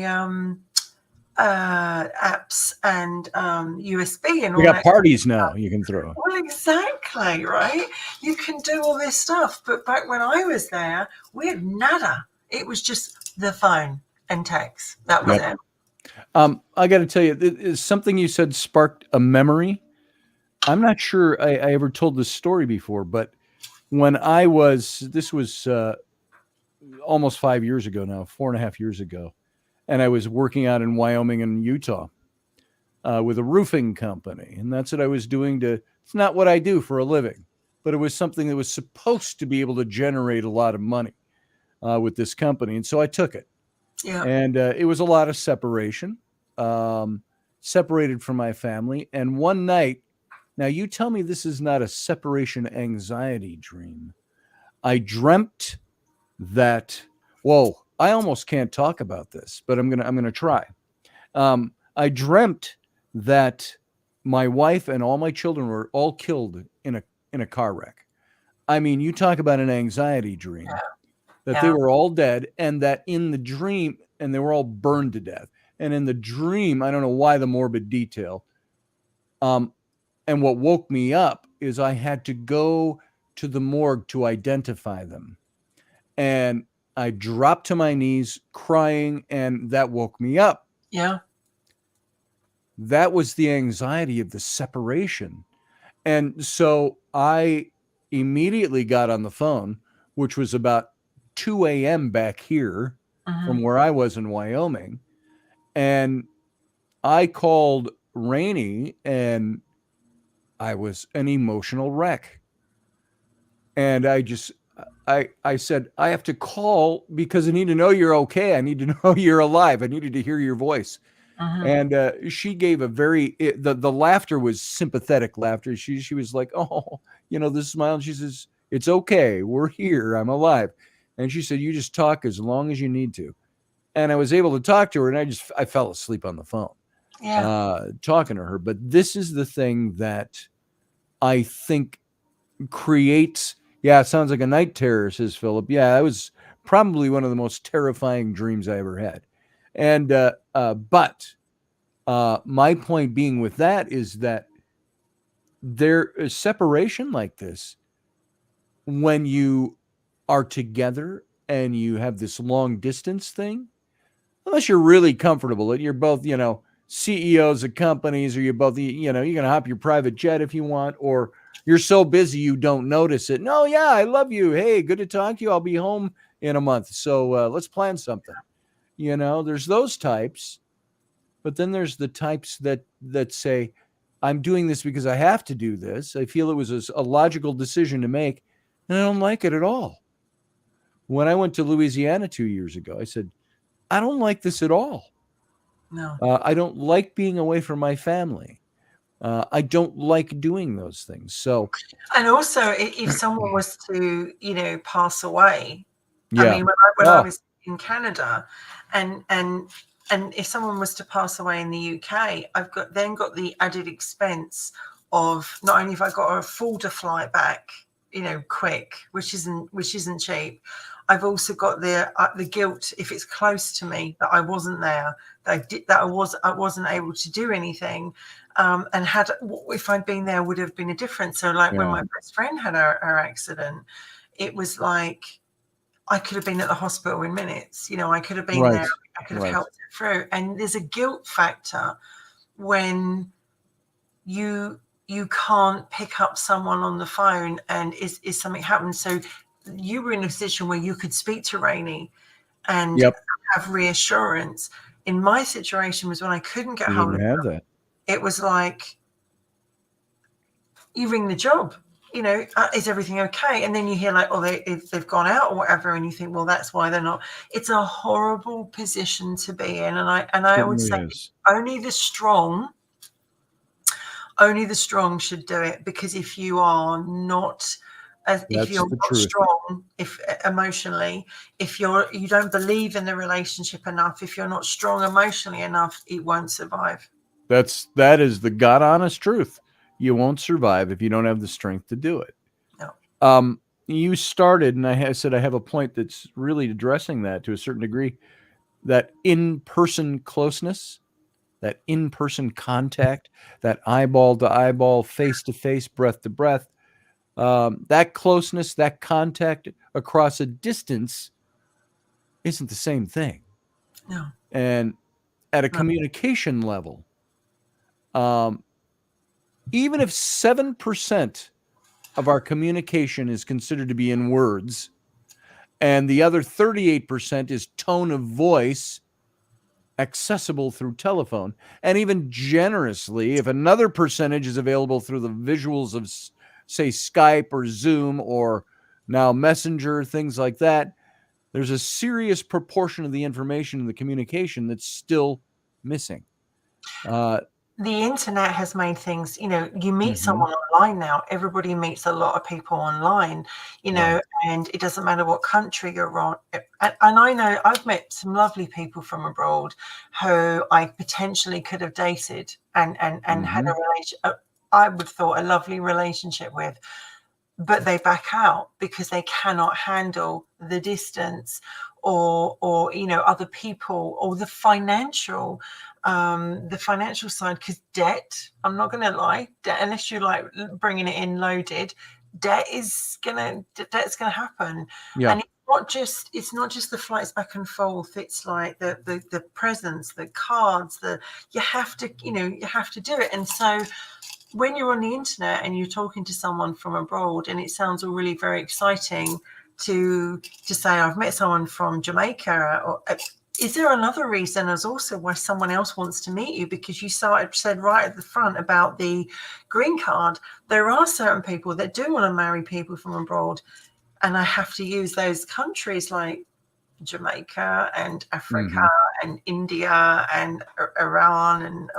apps and USB and all we got that parties now you can throw. Well, exactly, right? You can do all this stuff, but back when I was there, we had nada. It was just the phone and text. That was it. I got to tell you, something you said sparked a memory. I'm not sure I ever told this story before, but when this was almost 5 years ago now, 4.5 years ago, and I was working out in Wyoming and Utah with a roofing company. And that's what I was doing it's not what I do for a living, but it was something that was supposed to be able to generate a lot of money with this company. And so I took it. Yeah. And it was a lot of separation, separated from my family. And one night, now you tell me this is not a separation anxiety dream. I dreamt that, whoa, I almost can't talk about this, but I'm gonna try. I dreamt that my wife and all my children were all killed in a car wreck. I mean, you talk about an anxiety dream. That they were all dead, and that in the dream, and they were all burned to death. And in the dream, I don't know why the morbid detail. And what woke me up is I had to go to the morgue to identify them. And I dropped to my knees crying, and that woke me up. Yeah. That was the anxiety of the separation. And so I immediately got on the phone, which was about 2 a.m. back here from where I was in Wyoming. And I called Rainey, and I was an emotional wreck. And I said, I have to call because I need to know you're okay. I need to know you're alive. I needed to hear your voice. And she gave the laughter was sympathetic laughter. She was like, oh, this smile. And she says, it's okay. We're here. I'm alive. And she said, you just talk as long as you need to. And I was able to talk to her, and I fell asleep on the phone, talking to her. But this is the thing that I think creates, it sounds like a night terror, says Philip. Yeah, that was probably one of the most terrifying dreams I ever had. And, but my point being with that is that there is separation like this when you are together and you have this long distance thing, unless you're really comfortable and you're both, CEOs of companies, or you both, you know, you're going to hop your private jet if you want, or you're so busy you don't notice it. No, yeah, I love you. Hey, good to talk to you. I'll be home in a month. So let's plan something. You know, there's those types, but then there's the types that say, I'm doing this because I have to do this. I feel it was a logical decision to make, and I don't like it at all. When I went to Louisiana 2 years ago, I said, I don't like this at all. No. I don't like being away from my family. I don't like doing those things. So, and also, if someone was to, you know, pass away, yeah. I mean, when I was in Canada, and if someone was to pass away in the UK, I've got the added expense of not only have I got to afford a flight back, you know, quick, which isn't cheap. I've also got the guilt if it's close to me that I wasn't there, that I wasn't able to do anything, and if I'd been there would have been a difference. So like when my best friend had her accident, it was like I could have been at the hospital in minutes. You know, I could have been there. I could have helped it through. And there's a guilt factor when you can't pick up someone on the phone and is something happened. So you were in a position where you could speak to Rainey and have reassurance. In my situation was when I couldn't get hold of her. It was like, you ring the job, you know, is everything okay? And then you hear like, oh, they've gone out or whatever, and you think, well, that's why they're not. It's a horrible position to be in, and I would say only the strong should do it, because if you are not, if you're not strong, if emotionally, if you don't believe in the relationship enough, if you're not strong emotionally enough, it won't survive. That is the God honest truth. You won't survive if you don't have the strength to do it. No. You started, and I said I have a point that's really addressing that to a certain degree, that in-person closeness, that in-person contact, that eyeball to eyeball, face to face, breath to breath, that closeness, that contact across a distance isn't the same thing. No. And at a communication level, even if 7% of our communication is considered to be in words, and the other 38% is tone of voice accessible through telephone, and even generously, if another percentage is available through the visuals of, say, Skype or Zoom or now Messenger, things like that, there's a serious proportion of the information and the communication that's still missing. The internet has made things, you know, you meet someone online now. Everybody meets a lot of people online, you know, and it doesn't matter what country you're on. And I know I've met some lovely people from abroad who I potentially could have dated and had a I would have thought a lovely relationship with, but they back out because they cannot handle the distance or you know, other people, or the financial side, because debt, I'm not going to lie, debt, unless you're like bringing it in loaded, debt's going to happen. And it's not just the flights back and forth. It's like the presents, the cards, you have to do it. And so when you're on the internet and you're talking to someone from abroad, and it sounds all really very exciting to say, I've met someone from Jamaica, or is there another reason as also why someone else wants to meet you? Because you said right at the front about the green card. There are certain people that do want to marry people from abroad, and I have to use those countries like Jamaica and Africa and India and Iran and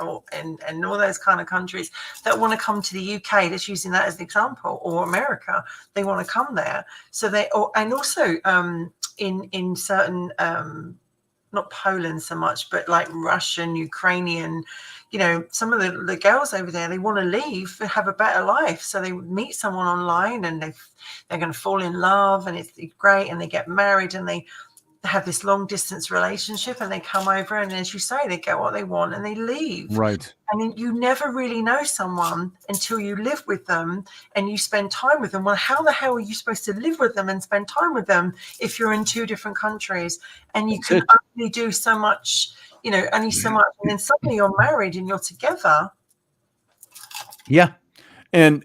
all those kind of countries that want to come to the UK. That's using that as an example, or America. They want to come there. So and also in certain not Poland so much, but like Russian, Ukrainian, you know, some of the girls over there, they want to leave and have a better life. So they meet someone online and they're going to fall in love, and it's great, and they get married, and they have this long distance relationship, and they come over, and as you say, they get what they want and they leave. Right. And you never really know someone until you live with them and you spend time with them. Well, how the hell are you supposed to live with them and spend time with them if you're in two different countries? And you can only do so much, only so much. And then suddenly you're married and you're together. Yeah. And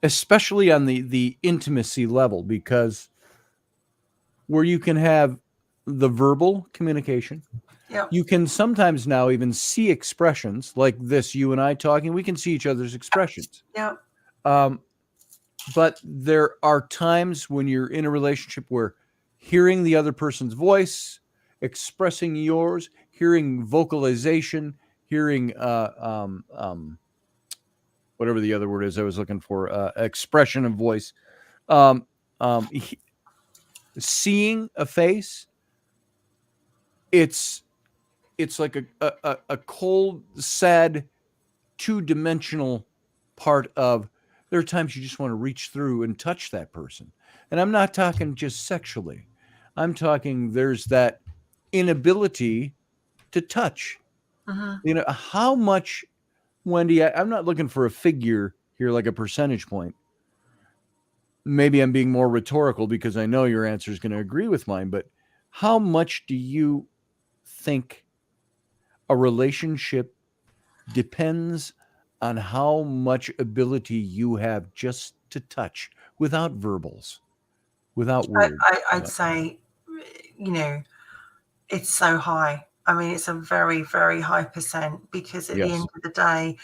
especially on the intimacy level, because where you can have the verbal communication, you can sometimes now even see expressions like this, you and I talking, we can see each other's expressions. Yeah. But there are times when you're in a relationship where hearing the other person's voice, expressing yours, hearing vocalization, hearing whatever the other word is I was looking for, expression of voice, seeing a face, it's like a cold, sad, two-dimensional part of. There are times you just want to reach through and touch that person. And I'm not talking just sexually. I'm talking there's that inability to touch. How much, Wendy, I'm not looking for a figure here, like a percentage point. Maybe I'm being more rhetorical because I know your answer is going to agree with mine, but how much do you think a relationship depends on how much ability you have just to touch without verbals, without words? I'd say, it's so high. I mean, it's a very, very high percent, because at the end of the day,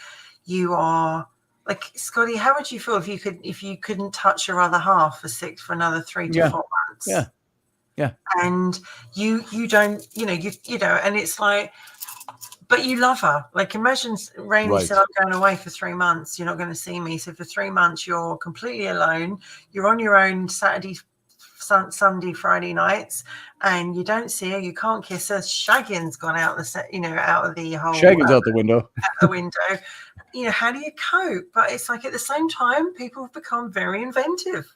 you are like, Scotty, how would you feel if you couldn't touch your other half for another 3 to 4 months? Yeah. And you don't, and it's like, but you love her. Like, imagine Rainey said, I'm going away for 3 months. You're not going to see me. So for 3 months, you're completely alone. You're on your own Saturday, Sunday, Friday nights, and you don't see her. You can't kiss her. Shagging's gone out out of the whole. Shagging's out the window. Out the window. How do you cope? But it's like, at the same time, people have become very inventive.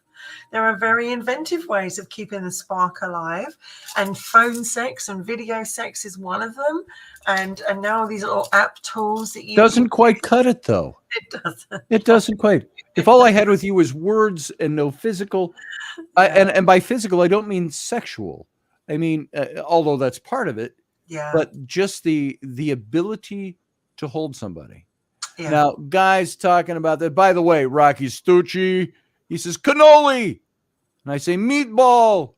There are very inventive ways of keeping the spark alive, and phone sex and video sex is one of them. And now these little app tools that you doesn't quite cut it, though. It doesn't. It doesn't quite. If all I had with you was words and no physical, and by physical I don't mean sexual. I mean, although that's part of it. Yeah. But just the ability to hold somebody. Yeah. Now, guys talking about that. By the way, Rocky Stucci, he says cannoli, and I say meatball.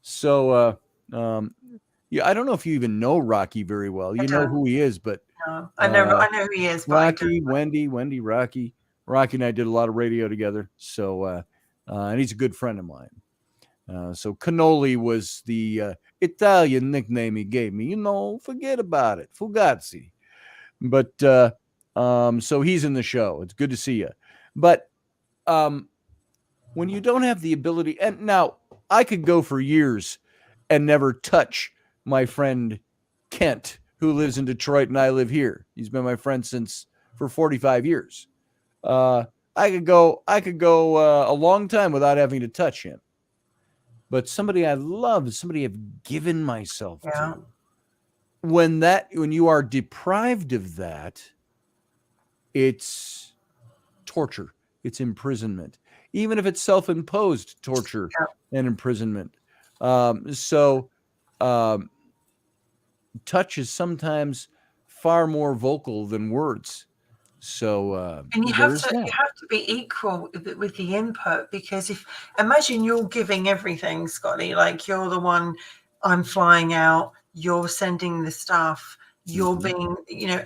So, I don't know if you even know Rocky very well. You know who he is, but no, I know who he is. Rocky, Wendy, Rocky. Rocky and I did a lot of radio together. So, and he's a good friend of mine. So cannoli was the Italian nickname he gave me. Forget about it, Fugazzi. But so he's in the show. It's good to see you. But when you don't have the ability, and now I could go for years and never touch my friend Kent, who lives in Detroit, and I live here. He's been my friend for 45 years. I could go a long time without having to touch him. But somebody I love, somebody I've given myself to. When you are deprived of that, it's torture. It's imprisonment. Even if it's self-imposed torture and imprisonment. So touch is sometimes far more vocal than words. So and you have to be equal with the input, because imagine you're giving everything, Scotty, like you're the one, I'm flying out, you're sending the stuff, you're being,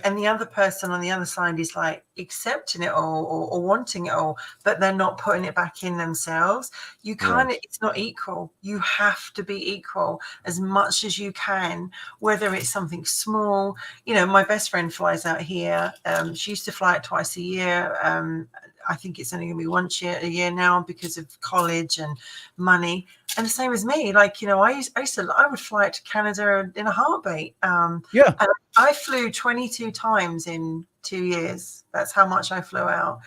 and the other person on the other side is like accepting it all or wanting it all, but they're not putting it back in themselves. You kind of, it's not equal. You have to be equal as much as you can, whether it's something small. My best friend flies out here. She used to fly it twice a year. I think it's only going to be once a year now because of college and money. And the same as me, like, I would fly it to Canada in a heartbeat. And I flew 22 times in 2 years. That's how much I flew out.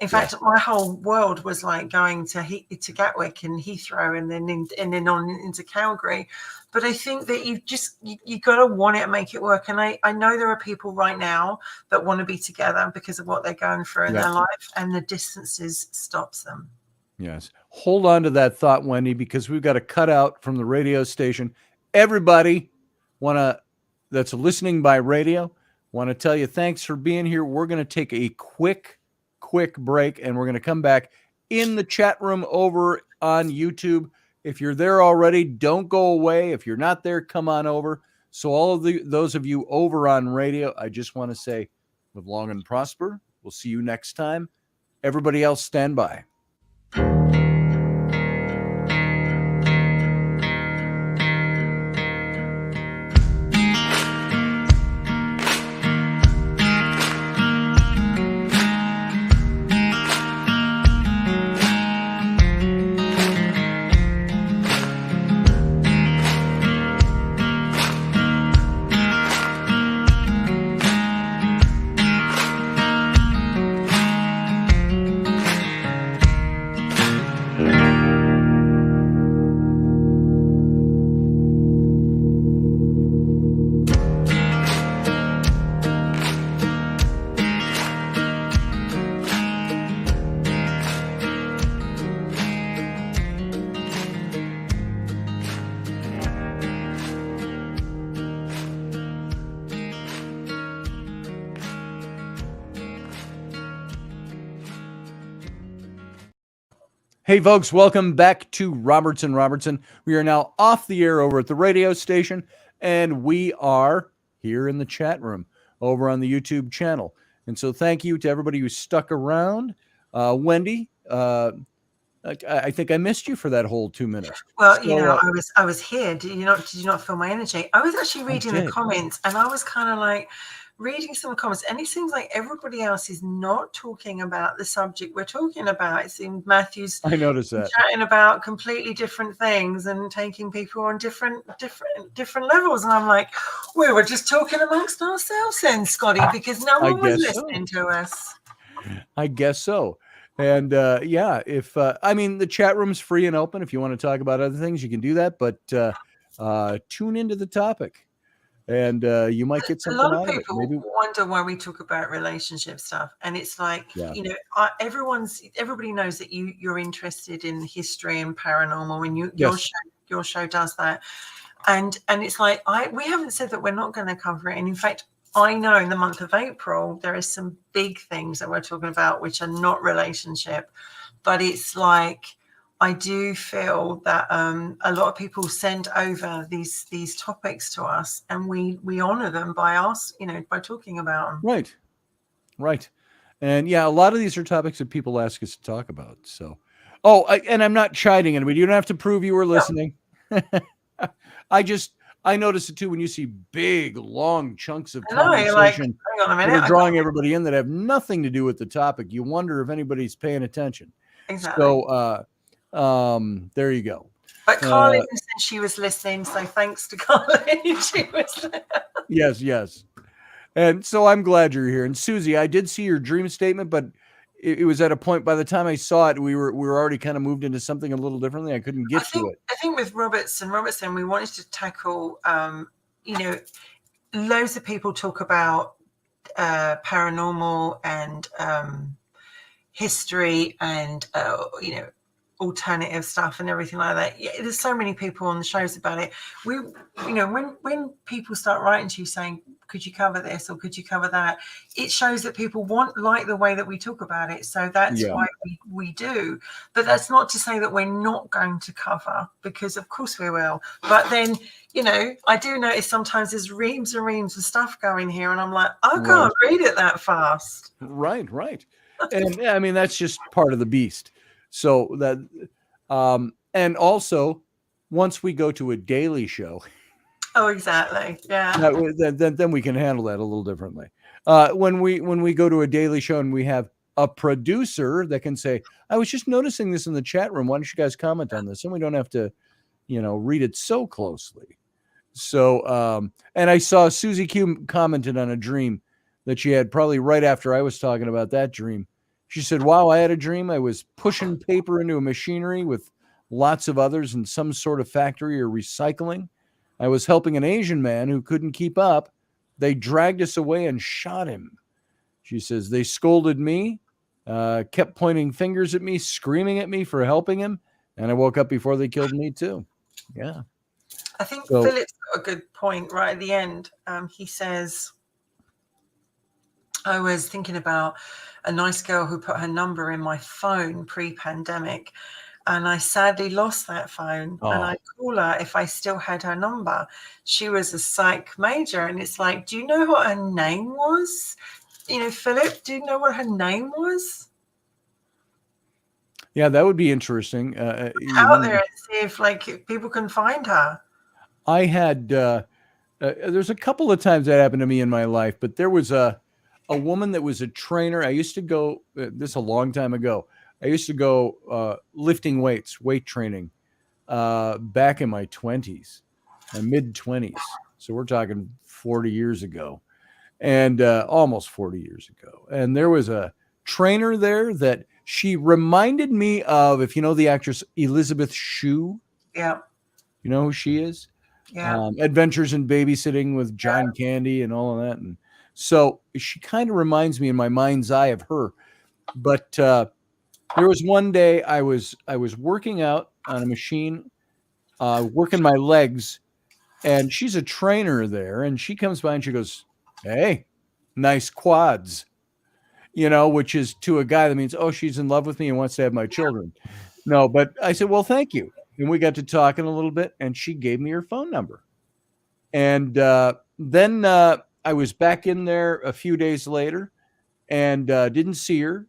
In fact, my whole world was like going to Gatwick and Heathrow and then on into Calgary. But I think that you got to want it and make it work. And I know there are people right now that want to be together because of what they're going through in their life, and the distances stops them. Yes. Hold on to that thought, Wendy, because we've got a cutout from the radio station. Everybody want to that's listening by radio, want to tell you thanks for being here. We're going to take a quick break, and we're going to come back in the chat room over on YouTube. If you're there already, don't go away. If you're not there, come on over. So all of those of you over on radio, I just want to say, live long and prosper. We'll see you next time. Everybody else, stand by. Hey, folks, welcome back to Robertson. We are now off the air over at the radio station, and we are here in the chat room over on the YouTube channel. And so thank you to everybody who stuck around. Wendy, I think I missed you for that whole 2 minutes. Well, so, I was here. Did you not feel my energy? I was actually reading the comments, and I was kind of like reading some comments, and it seems like everybody else is not talking about the subject we're talking about. It seems Matthew's noticed that chatting about completely different things and taking people on different levels, and I'm like, we were just talking amongst ourselves then, Scotty, because no one was listening to us. I guess so. And if the chat room's free and open. If you want to talk about other things, you can do that, but tune into the topic. And you might get something out of it. A lot of people wonder why we talk about relationship stuff, and it's like, everybody knows that you're interested in history and paranormal, and your show does that, and it's like we haven't said that we're not going to cover it, and in fact, I know in the month of April there is some big things that we're talking about which are not relationship, but it's like, I do feel that a lot of people send over these topics to us, and we honor them by by talking about them. Right. And yeah, a lot of these are topics that people ask us to talk about. So, and I'm not chiding anybody. You don't have to prove you were listening. No. I notice it too when you see big, long chunks of conversation that are drawing everybody in that have nothing to do with the topic. You wonder if anybody's paying attention. Exactly. So, there you go. But Carly said she was listening, so thanks to Carly. She was there. Yes. And so I'm glad you're here. And Susie, I did see your dream statement, but it was at a point, by the time I saw it, we were already kind of moved into something a little differently. I couldn't get to it. I think with Robertson, we wanted to tackle, loads of people talk about paranormal and history and, alternative stuff and everything like that. Yeah, there's so many people on the shows about it. When people start writing to you saying, could you cover this or could you cover that, it shows that people like the way that we talk about it. So that's why we do. But that's not to say that we're not going to cover, because of course we will. But then, I do notice sometimes there's reams and reams of stuff going here, and I'm like, I can't read it that fast. Right. And I mean, that's just part of the beast. So that, and also, once we go to a daily show. Oh, exactly. Yeah. Then we can handle that a little differently. When we go to a daily show and we have a producer that can say, I was just noticing this in the chat room. Why don't you guys comment on this? And we don't have to, read it so closely. So, and I saw Susie Q commented on a dream that she had probably right after I was talking about that dream. She said, wow, I had a dream. I was pushing paper into a machinery with lots of others in some sort of factory or recycling. I was helping an Asian man who couldn't keep up. They dragged us away and shot him. She says, they scolded me, kept pointing fingers at me, screaming at me for helping him. And I woke up before they killed me too. Yeah. I think Philip's a good point right at the end. He says, I was thinking about a nice girl who put her number in my phone pre-pandemic, and I sadly lost that phone. And I call her if I still had her number. She was a psych major, and it's like, do you know what her name was? Philip, do you know what her name was? Yeah, that would be interesting. Out there and see if people can find her. I had there's a couple of times that happened to me in my life, but there was a woman that was a trainer. I used to go this a long time ago. I used to go lifting weights, weight training, back in my 20s, my mid 20s. So we're talking 40 years ago, and almost 40 years ago. And there was a trainer there that she reminded me of, if you know the actress Elizabeth Shue. Yeah. You know who she is? Yeah. Adventures in Babysitting with John Candy and all of that. And so she kind of reminds me in my mind's eye of her. But there was one day I was working out on a machine, working my legs, and she's a trainer there, and she comes by and she goes, "Hey, nice quads," which is to a guy that means, oh, she's in love with me and wants to have my children. No, but I said, well, thank you. And we got to talking a little bit, and she gave me her phone number. And then I was back in there a few days later and didn't see her.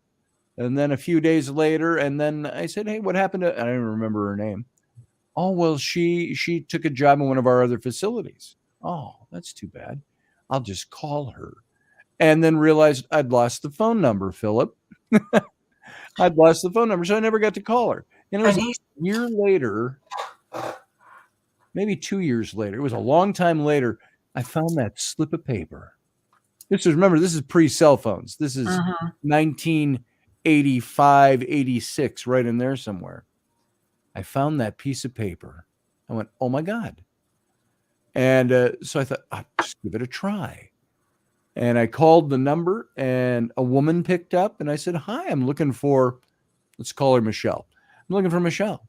And then a few days later, and then I said, hey, what happened to, I don't even remember her name. Oh, well, she took a job in one of our other facilities. Oh, that's too bad. I'll just call her. And then realized I'd lost the phone number, Philip. I'd lost the phone number, so I never got to call her. And it was a year later, maybe 2 years later, it was a long time later, I found that slip of paper. Remember, this is pre-cell phones. This is 1985, 86, right in there somewhere. I found that piece of paper. I went, oh my God. And so I thought, I'll just give it a try. And I called the number, and a woman picked up, and I said, hi, I'm looking for, let's call her Michelle. I'm looking for Michelle.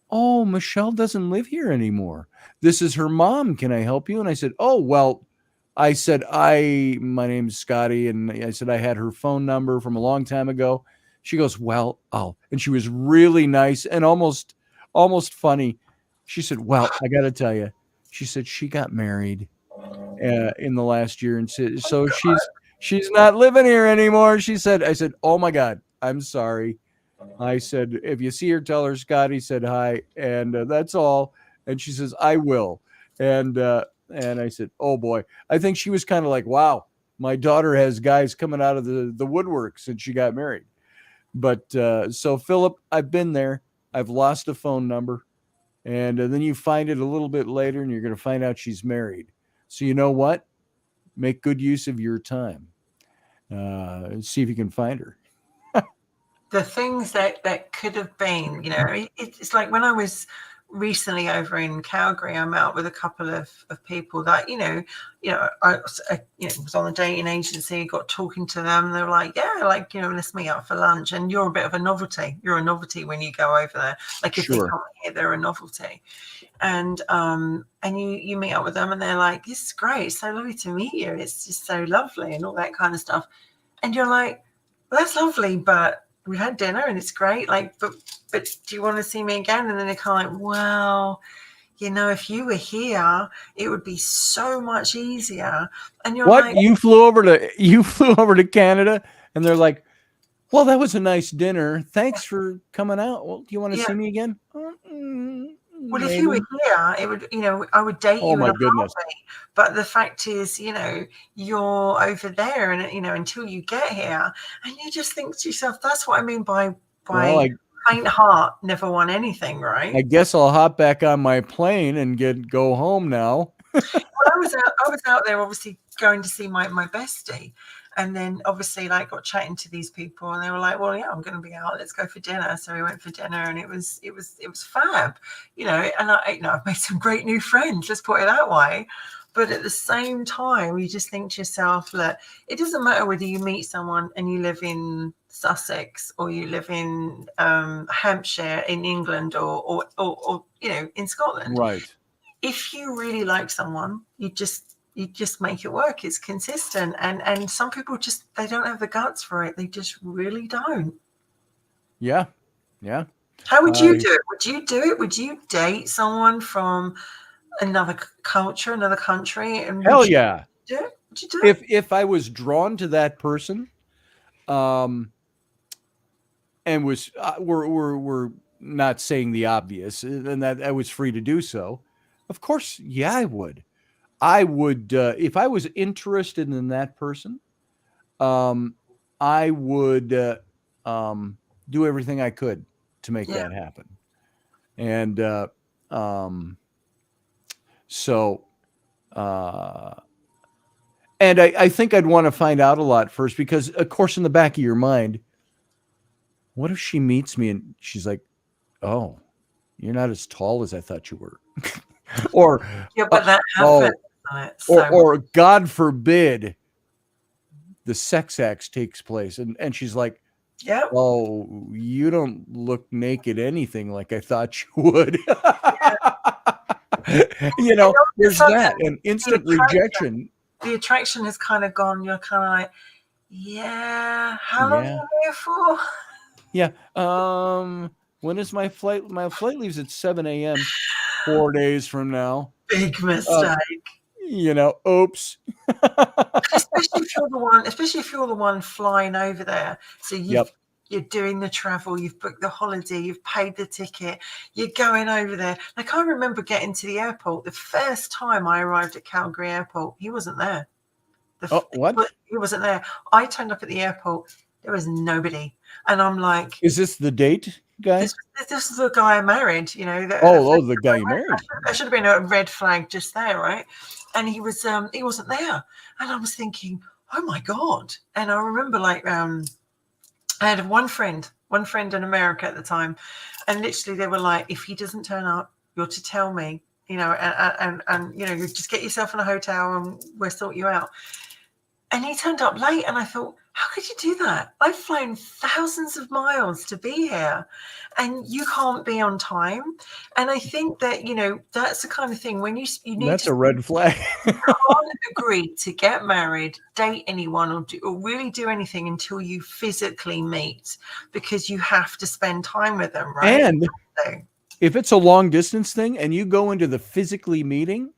Oh, Michelle doesn't live here anymore. This is her mom. Can I help you? And I said, oh, well, I said, my name's Scotty. And I said, I had her phone number from a long time ago. She goes, well, and she was really nice and almost funny. She said, well, I got to tell you, she said she got married in the last year, and so she's not living here anymore. She said, I said, oh my God, I'm sorry. I said, if you see her, tell her Scotty said hi, and that's all. And she says, I will. And I said, oh boy, I think she was kind of like, wow, my daughter has guys coming out of the woodwork since she got married. But so Philip, I've been there. I've lost a phone number, and then you find it a little bit later, and you're going to find out she's married. So you know what? Make good use of your time. See if you can find her. The things that could have been, it's like when I was recently over in Calgary, I met up with a couple of people that, I was on a dating agency, got talking to them. They were like, yeah, let's meet up for lunch. And you're a bit of a novelty. You're a novelty when you go over there. Like if they come here, they're a novelty. And you meet up with them, and they're like, this is great. It's so lovely to meet you. It's just so lovely and all that kind of stuff. And you're like, well, that's lovely, but we had dinner and it's great. But do you want to see me again? And then they're kind of like, well, if you were here, it would be so much easier. And you're like, you flew over to Canada, and they're like, well, that was a nice dinner. Thanks for coming out. Well, do you want to see me again? Well, if you were here, it would, I would date you in a heartbeat. But the fact is, you're over there, and until you get here, and you just think to yourself, that's what I mean by faint heart never won anything, right? I guess I'll hop back on my plane and go home now. Well, I was out there, obviously going to see my bestie. And then obviously got chatting to these people, and they were like, well, yeah, I'm going to be out. Let's go for dinner. So we went for dinner, and it was fab, and I've made some great new friends, let's put it that way. But at the same time, you just think to yourself, look, it doesn't matter whether you meet someone and you live in Sussex or you live in Hampshire in England or in Scotland. Right. if you really like someone, you just make it work. It's consistent. And some people just, they don't have the guts for it. They just really don't. Yeah. Yeah. How would you do it? Would you do it? Would you date someone from another culture, another country? And hell yeah. Do it? Would you do it? If I was drawn to that person, and was we're not saying the obvious, and that I was free to do so, of course, yeah, I would. If I was interested in that person, I would do everything I could to make that happen. And so, and I think I'd want to find out a lot first, because, of course, in the back of your mind, what if she meets me and she's like, "Oh, you're not as tall as I thought you were," or but that happens. Or God forbid, the sex act takes place, and she's like, "Yeah, oh, you don't look naked anything like I thought you would." There's that, and instant rejection. The attraction has kind of gone. You're kind of like, yeah, how long are you here for? Yeah. When is my flight? My flight leaves at 7 a.m. 4 days from now. Big mistake. Oops. especially if you're the one flying over there. So you're doing the travel, you've booked the holiday, you've paid the ticket, you're going over there. Like, I remember getting to the airport the first time I arrived at Calgary Airport. He wasn't there. What? He wasn't there. I turned up at the airport. There was nobody. And I'm like, is this the date guy? This is the guy I married, the guy you married. There should have been a red flag just there, right? And he wasn't there. And I was thinking, oh my God. And I remember, like, I had one friend in America at the time, and literally they were like, if he doesn't turn up, you're to tell me, and you just get yourself in a hotel and we'll sort you out. And he turned up late, and I thought, how could you do that? I've flown thousands of miles to be here, and you can't be on time. And I think that, that's the kind of thing when you need that's a red flag. You can't agree to get married, date anyone, or really do anything until you physically meet, because you have to spend time with them, right? And if it's a long distance thing and you go into the physically meeting,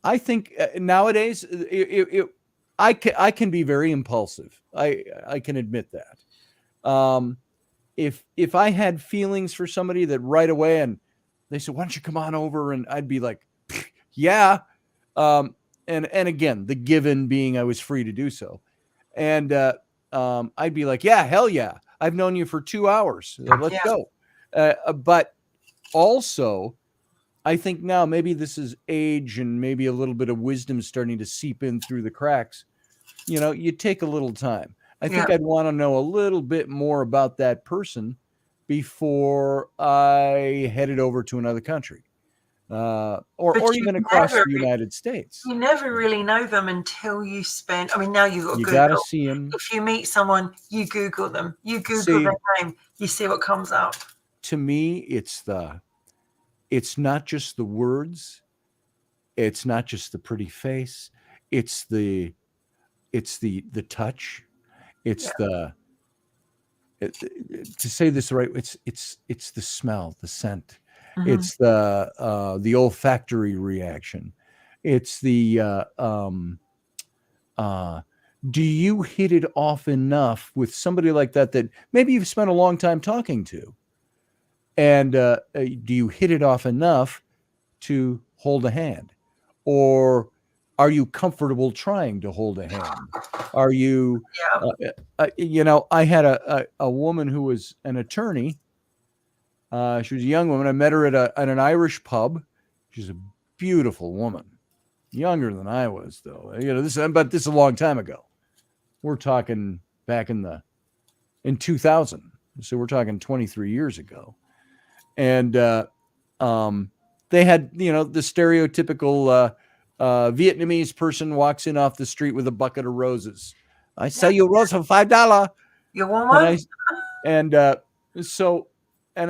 I think nowadays I can be very impulsive. I can admit that. If I had feelings for somebody that right away, and they said, "Why don't you come on over?" and I'd be like, "Yeah." And again, the given being I was free to do so. And I'd be like, "Yeah, hell yeah. I've known you for 2 hours. Let's go." But also, I think now maybe this is age and maybe a little bit of wisdom starting to seep in through the cracks. You take a little time. I think I'd want to know a little bit more about that person before I headed over to another country, or even across the United States. You never really know them until you spend. I mean, now you Google. Gotta see them. If you meet someone, you Google them. You Google their name. You see what comes up. To me, it's not just the words. It's not just the pretty face. It's the touch. It's to say this right. It's the smell, the scent. Mm-hmm. It's the olfactory reaction. It's the do you hit it off enough with somebody like that maybe you've spent a long time talking to, and do you hit it off enough to hold a hand, or are you comfortable trying to hold a hand? Are you, I had a woman who was an attorney. She was a young woman. I met her at an Irish pub. She's a beautiful woman, younger than I was, though. This is a long time ago. We're talking back in 2000. So we're talking 23 years ago. And they had, the stereotypical Vietnamese person walks in off the street with a bucket of roses. I sell you a rose for $5. You want one? And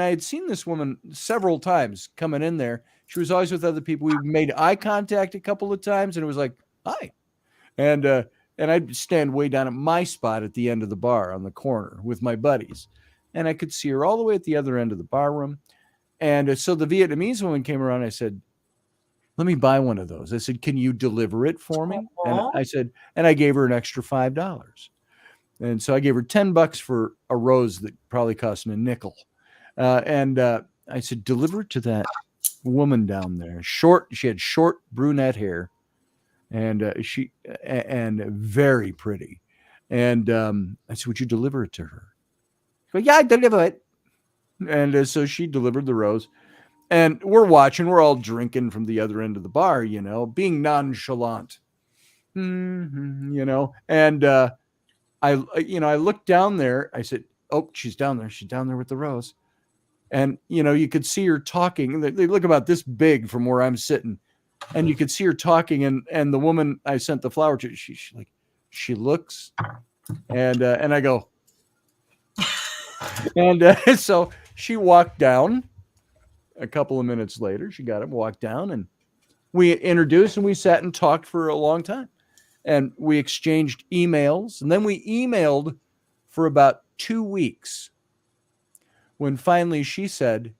I had seen this woman several times coming in there. She was always with other people. We made eye contact a couple of times, and it was like, hi. And I'd stand way down at my spot at the end of the bar on the corner with my buddies. And I could see her all the way at the other end of the bar room. And so the Vietnamese woman came around. I said, let me buy one of those. I said, can you deliver it for me? And I said, and I gave her an extra $5. And so I gave her $10 for a rose that probably cost me a nickel. And I said, deliver it to that woman down there. She had short brunette hair, and she very pretty. And I said, would you deliver it to her? She goes, yeah, I deliver it. And so she delivered the rose. And we're watching. We're all drinking from the other end of the bar, being nonchalant. And I looked down there. I said, oh, she's down there. She's down there with the rose. And, you could see her talking. They look about this big from where I'm sitting. And you could see her talking. And the woman I sent the flower to, she looks. And I go. And so she walked down. A couple of minutes later, she got up, walked down, and we introduced, and we sat and talked for a long time. And we exchanged emails. And then we emailed for about 2 weeks. When finally she said,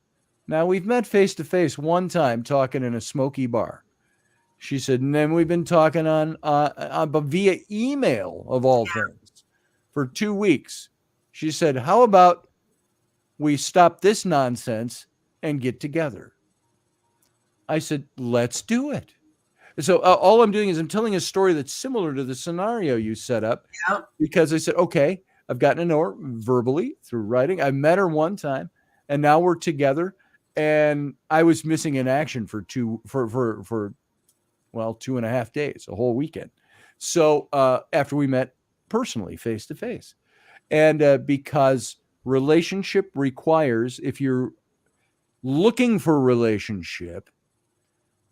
now we've met face to face one time talking in a smoky bar. She said, and then we've been talking on via email of all things for 2 weeks. She said, how about we stop this nonsense and get together? I said, let's do it. So all I'm doing is I'm telling a story that's similar to the scenario you set up, because I said, okay, I've gotten to know her verbally through writing. I met her one time, and now we're together. And I was missing in action for 2.5 days, a whole weekend. So after we met personally, face to face, and because relationship requires, if you're looking for a relationship,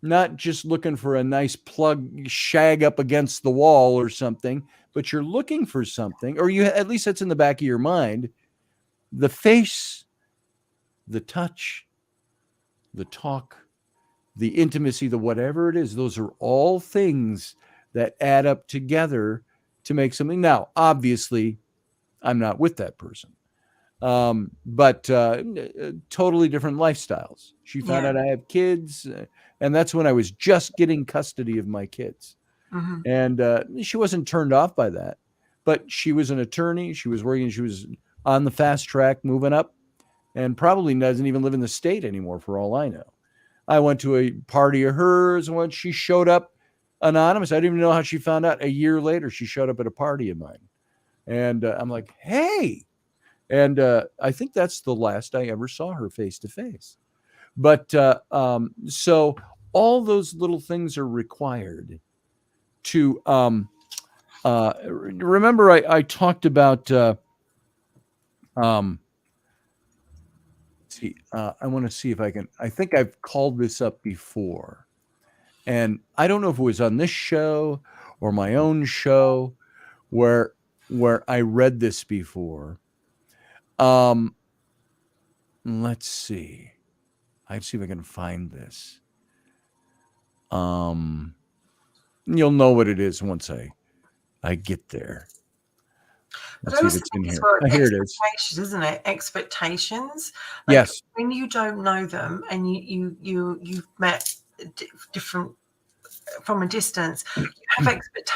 not just looking for a nice plug shag up against the wall or something, but you're looking for something, or at least that's in the back of your mind, the face, the touch, the talk, the intimacy, the whatever it is, those are all things that add up together to make something. Now, obviously, I'm not with that person. But totally different lifestyles. She found out I have kids, and that's when I was just getting custody of my kids. Mm-hmm. And she wasn't turned off by that, but she was an attorney. She was working. She was on the fast track, moving up, and probably doesn't even live in the state anymore, for all I know. I went to a party of hers, and when she showed up anonymous, I didn't even know how she found out. A year later, she showed up at a party of mine, and I'm like, hey. And I think that's the last I ever saw her face to face. But so all those little things are required to remember. I talked about. I want to see if I can. I think I've called this up before, and I don't know if it was on this show or my own show where I read this before. Let's see. I'll see if I can find this. You'll know what it is once I get there. Let's see if it's in here. Here it is. Isn't it? Expectations. Yes. When you don't know them and you've met different from a distance,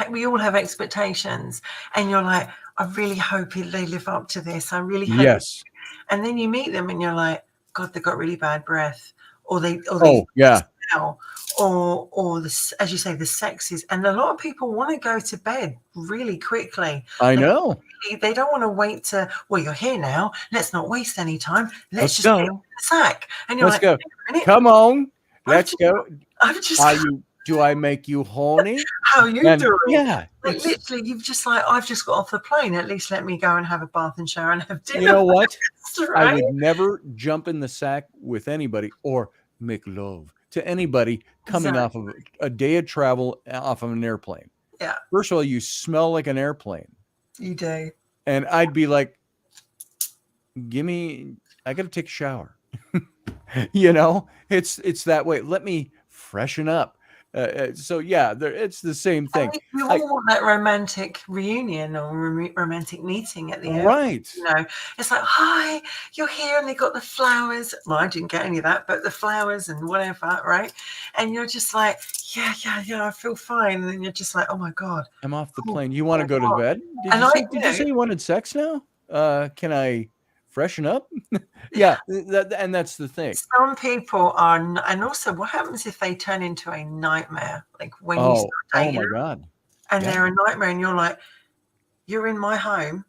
we all have expectations, and you're like, I really hope they live up to this. I really hope. Yes. And then you meet them and you're like, God, they've got really bad breath, or they smell, or the, as you say, the sexes. And a lot of people want to go to bed really quickly. I know. They don't want to wait to, well, you're here now. Let's not waste any time. Let's just go. get in the sack. And you're let's go. Come on. Let's go. Are you? Do I make you horny? How are you doing? Yeah. Like, literally, you've just like, I've just got off the plane. At least let me go and have a bath and shower and have dinner. You know what? Right? I would never jump in the sack with anybody or make love to anybody coming off of a day of travel off of an airplane. Yeah. First of all, you smell like an airplane. You do. And I'd be like, I got to take a shower. It's that way. Let me freshen up. So yeah, it's the same thing. You all want that romantic reunion or romantic meeting at the end. Right. It's like, hi, you're here, and they got the flowers. Well, I didn't get any of that, but the flowers and whatever, right? And you're just like, yeah, I feel fine. And then you're just like, oh my God, I'm off the plane. You want to go to bed? Did you say you wanted sex now? Can I freshen up? Yeah, and that's the thing. Some people are, and also, what happens if they turn into a nightmare? Like when you start dating, my God, and they're a nightmare, and you're like, you're in my home,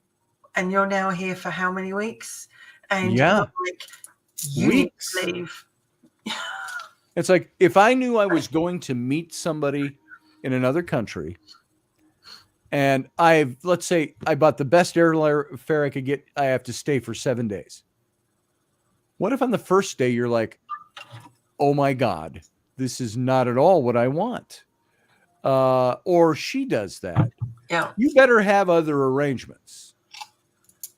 and you're now here for how many weeks? And you're like, you weeks. need to leave. It's like if I knew I was going to meet somebody in another country, and let's say I bought the best airfare I could get, I have to stay for 7 days. What if on the first day you're like, oh my God, this is not at all what I want? Or she does that. Yeah. You better have other arrangements.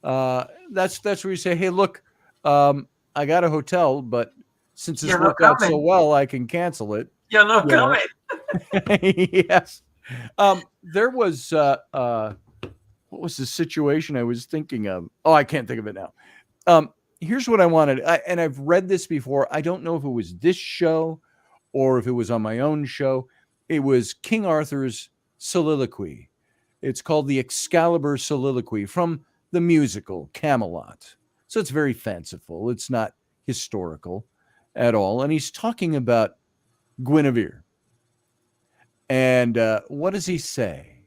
That's where you say, hey, look, I got a hotel, but since it's worked out so well, I can cancel it. You're not coming. Yes. There was, what was the situation I was thinking of? Oh, I can't think of it now. Here's what I wanted. And I've read this before. I don't know if it was this show or if it was on my own show. It was King Arthur's soliloquy. It's called the Excalibur Soliloquy from the musical Camelot. So it's very fanciful. It's not historical at all. And he's talking about Guinevere. And what does he say?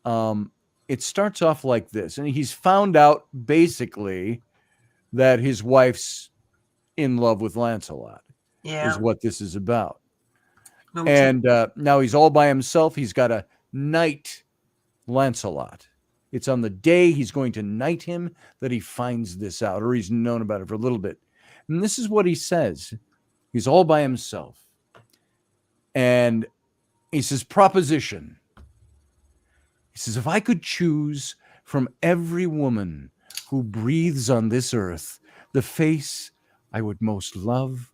It starts off like this. And he's found out basically that his wife's in love with Lancelot. Is what this is about. And now he's all by himself. He's got to knight Lancelot. It's on the day he's going to knight him that he finds this out, or he's known about it for a little bit. And this is what he says. He's all by himself. And he says, proposition. He says, if I could choose from every woman who breathes on this earth, the face I would most love,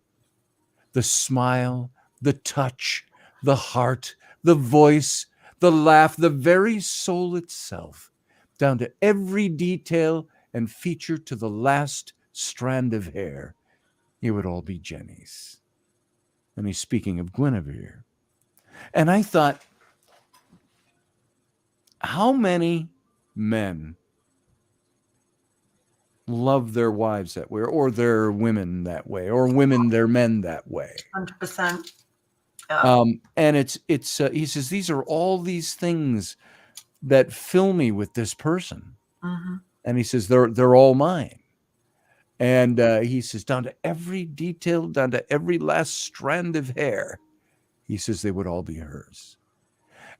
the smile, the touch, the heart, the voice, the laugh, the very soul itself, down to every detail and feature to the last strand of hair, it would all be Jenny's. And he's speaking of Guinevere. And I thought, how many men love their wives that way, or their women that way, or women their men that way? 100%. And it's he says, these are all these things that fill me with this person. Mm-hmm. And he says, they're all mine. And he says, down to every detail, down to every last strand of hair, he says they would all be hers.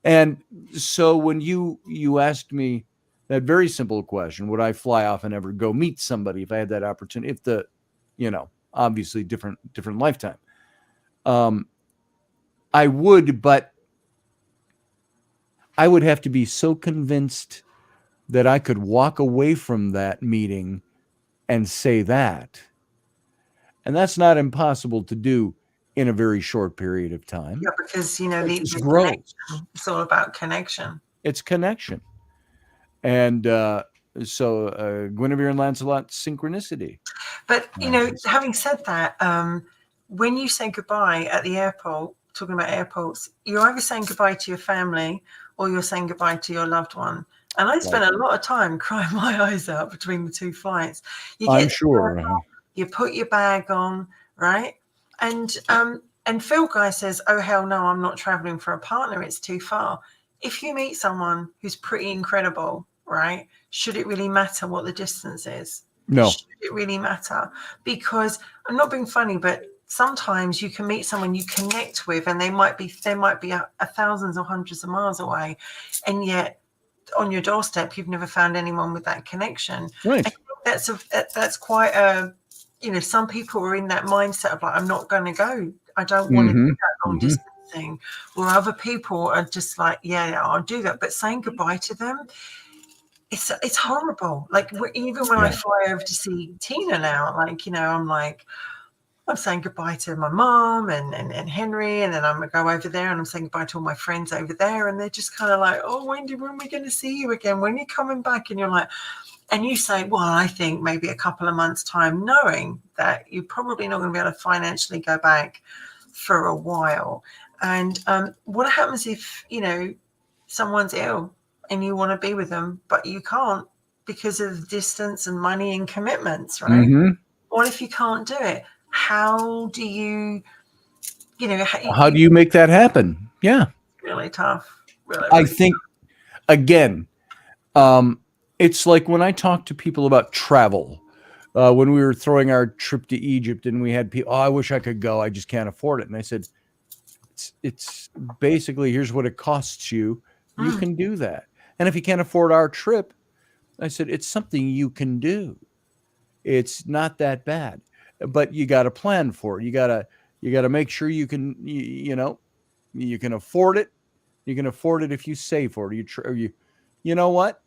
And so when you asked me that very simple question, would I fly off and ever go meet somebody if I had that opportunity? If the, obviously different lifetime. I would, but I would have to be so convinced that I could walk away from that meeting and say that. And that's not impossible to do in a very short period of time. Yeah, because, it grows. It's all about connection. It's connection. And so Guinevere and Lancelot, synchronicity. But, having said that, when you say goodbye at the airport, talking about airports, you're either saying goodbye to your family or you're saying goodbye to your loved one. And I spent a lot of time crying my eyes out between the two flights. I'm sure. You put your bag on, right? And Phil Guy says, oh, hell no, I'm not traveling for a partner. It's too far. If you meet someone who's pretty incredible, right, should it really matter what the distance is? No. Should it really matter? Because I'm not being funny, but sometimes you can meet someone you connect with and they might be thousands or hundreds of miles away, and yet on your doorstep you've never found anyone with that connection. Right. I think that's quite a, some people are in that mindset of like, I'm not going to go. I don't want to do that long distance thing. Or other people are just like, yeah, I'll do that. But saying goodbye to them, it's horrible. Like even when I fly over to see Tina now, like, I'm like, I'm saying goodbye to my mom and Henry, and then I'm going to go over there and I'm saying goodbye to all my friends over there. And they're just kind of like, oh, Wendy, when are we going to see you again? When are you coming back? And you're like, and you say, well, I think maybe a couple of months' time, knowing that you're probably not going to be able to financially go back for a while. And what happens if, someone's ill and you want to be with them, but you can't because of distance and money and commitments, right? Mm-hmm. What if you can't do it? How do you, How do you make that happen? Yeah. really tough. Really, I really think, again, it's like when I talk to people about travel, when we were throwing our trip to Egypt and we had people, oh, I wish I could go. I just can't afford it. And I said, it's basically, here's what it costs you. You can do that. And if you can't afford our trip, I said, it's something you can do. It's not that bad, but you got to plan for it. You got to make sure you can, you can afford it. You can afford it if you save for it. You know what?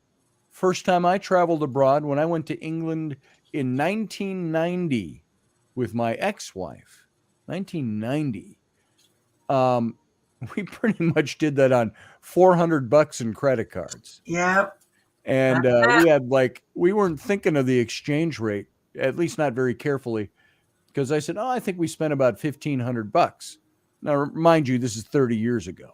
First time I traveled abroad, when I went to England in 1990 with my ex-wife, 1990, we pretty much did that on $400 in credit cards. Yeah. And we weren't thinking of the exchange rate, at least not very carefully, because I said, oh, I think we spent about $1,500. Now, mind you, this is 30 years ago.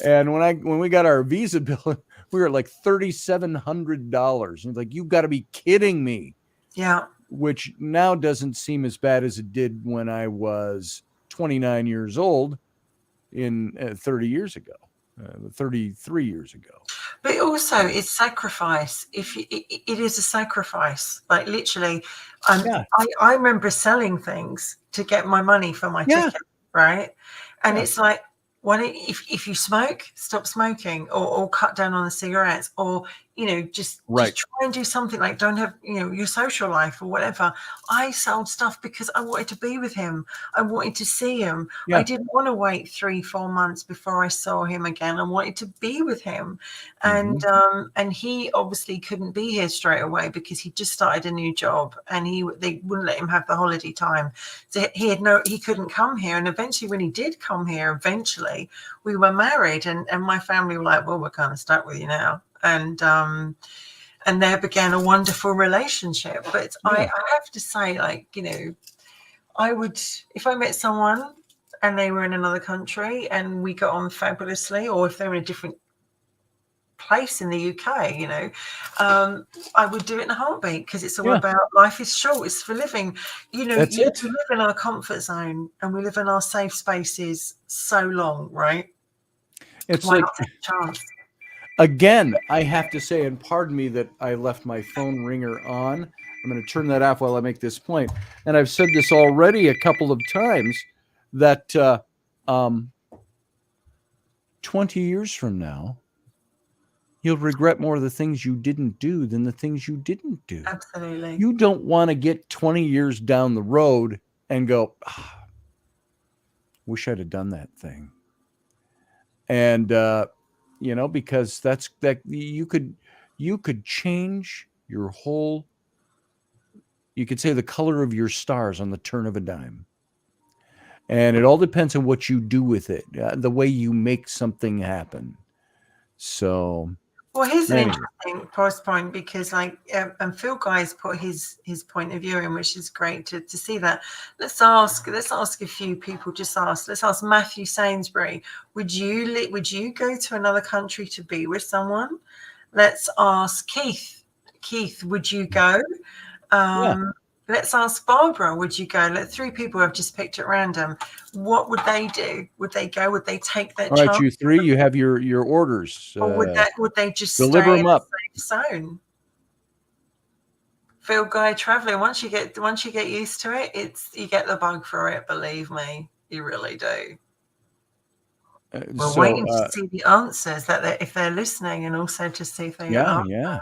And when we got our visa bill, we were like $3,700. And like, you've got to be kidding me. Yeah. Which now doesn't seem as bad as it did when I was 29 years old in 30 years ago, 33 years ago. But also, it's sacrifice. It is a sacrifice, like literally. I remember selling things to get my money for my ticket, right? And it's like, if you smoke, stop smoking, or cut down on the cigarettes, or just try and do something, like don't have your social life or whatever. I sold stuff because I wanted to be with him. I wanted to see him. I didn't want to wait 3-4 months before I saw him again. I wanted to be with him, and he obviously couldn't be here straight away because he just started a new job, and they wouldn't let him have the holiday time, so he couldn't come here. And eventually, when he did come here, we were married, and my family were like, well, we're kind of stuck with you now. And there began a wonderful relationship. But I have to say, I would, if I met someone and they were in another country and we got on fabulously, or if they were in a different place in the UK, I would do it in a heartbeat, because it's all about life is short. It's for living. We live in our comfort zone and we live in our safe spaces so long, right? It's Why like, not take a chance? Again, I have to say, and pardon me that I left my phone ringer on. I'm going to turn that off while I make this point. And I've said this already a couple of times, that 20 years from now, you'll regret more of the things you didn't do than the things you didn't do. Absolutely. You don't want to get 20 years down the road and go, wish I'd have done that thing. And, because that you could change your whole, you could say the color of your stars on the turn of a dime. And it all depends on what you do with it, the way you make something happen. So, well, here's an interesting point, because and Phil Guy's put his point of view in, which is great to see that. Let's ask a few people. Let's ask Matthew Sainsbury. Would you go to another country to be with someone? Let's ask Keith. Keith, would you go? Let's ask Barbara, would you go? 3 people I've just picked at random. What would they do? Would they go? Would they take that chance? All right, you 3, you have your orders. Or would they just deliver stay them in up? the safe zone? Phil Guy traveling. Once you get used to it, you get the bug for it. Believe me, you really do. We're waiting to see the answers, if they're listening, and also to see if they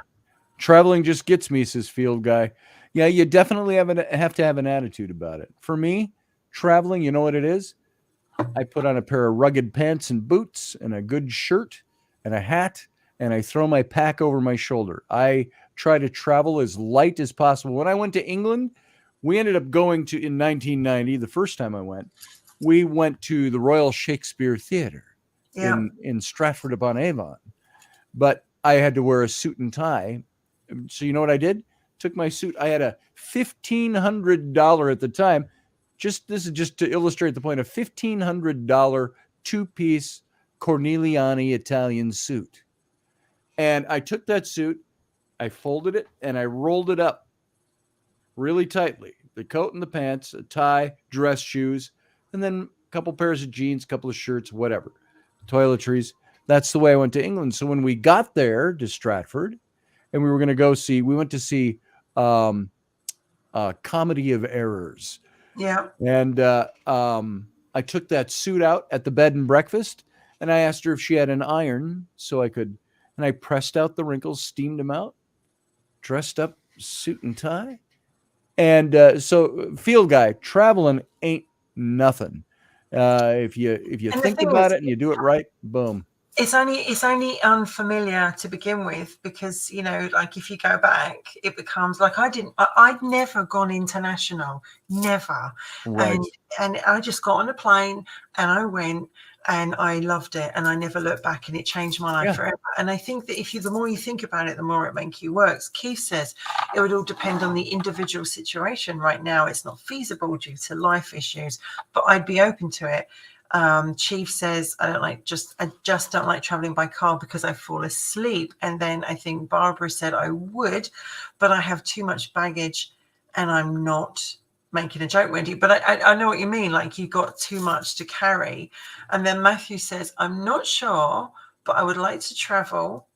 Traveling just gets me, says Field Guy. Yeah, you definitely have to have an attitude about it. For me, traveling, you know what it is? I put on a pair of rugged pants and boots and a good shirt and a hat, and I throw my pack over my shoulder. I try to travel as light as possible. When I went to England, we ended up going to, in 1990, the first time I went, we went to the Royal Shakespeare Theatre in Stratford-upon-Avon. But I had to wear a suit and tie. So you know what I did? Took my suit. I had a $1,500 at the time. This is just to illustrate the point, a $1,500 two-piece Corneliani Italian suit. And I took that suit, I folded it, and I rolled it up really tightly. The coat and the pants, a tie, dress shoes, and then a couple pairs of jeans, a couple of shirts, whatever. Toiletries. That's the way I went to England. So when we got there to Stratford, and we were going to go see, we went to see Comedy of Errors. Yeah. And I took that suit out at the bed and breakfast, and I asked her if she had an iron so I could, and I pressed out the wrinkles, steamed them out, dressed up, suit and tie. And so field guy, traveling ain't nothing. If you think about it and you do it right, boom. It's only unfamiliar to begin with, because, you know, like if you go back, it becomes like I'd never gone international, never. Right. And I just got on a plane and I went and I loved it, and I never looked back, and it changed my life forever. And I think that the more you think about it, the more it makes you work. Keith says it would all depend on the individual situation. Right now, it's not feasible due to life issues, but I'd be open to it. Chief says, I just don't like traveling by car because I fall asleep. And then I think Barbara said I would, but I have too much baggage, and I'm not making a joke, Wendy, but I know what you mean. Like, you got too much to carry. And then Matthew says, I'm not sure, but I would like to travel.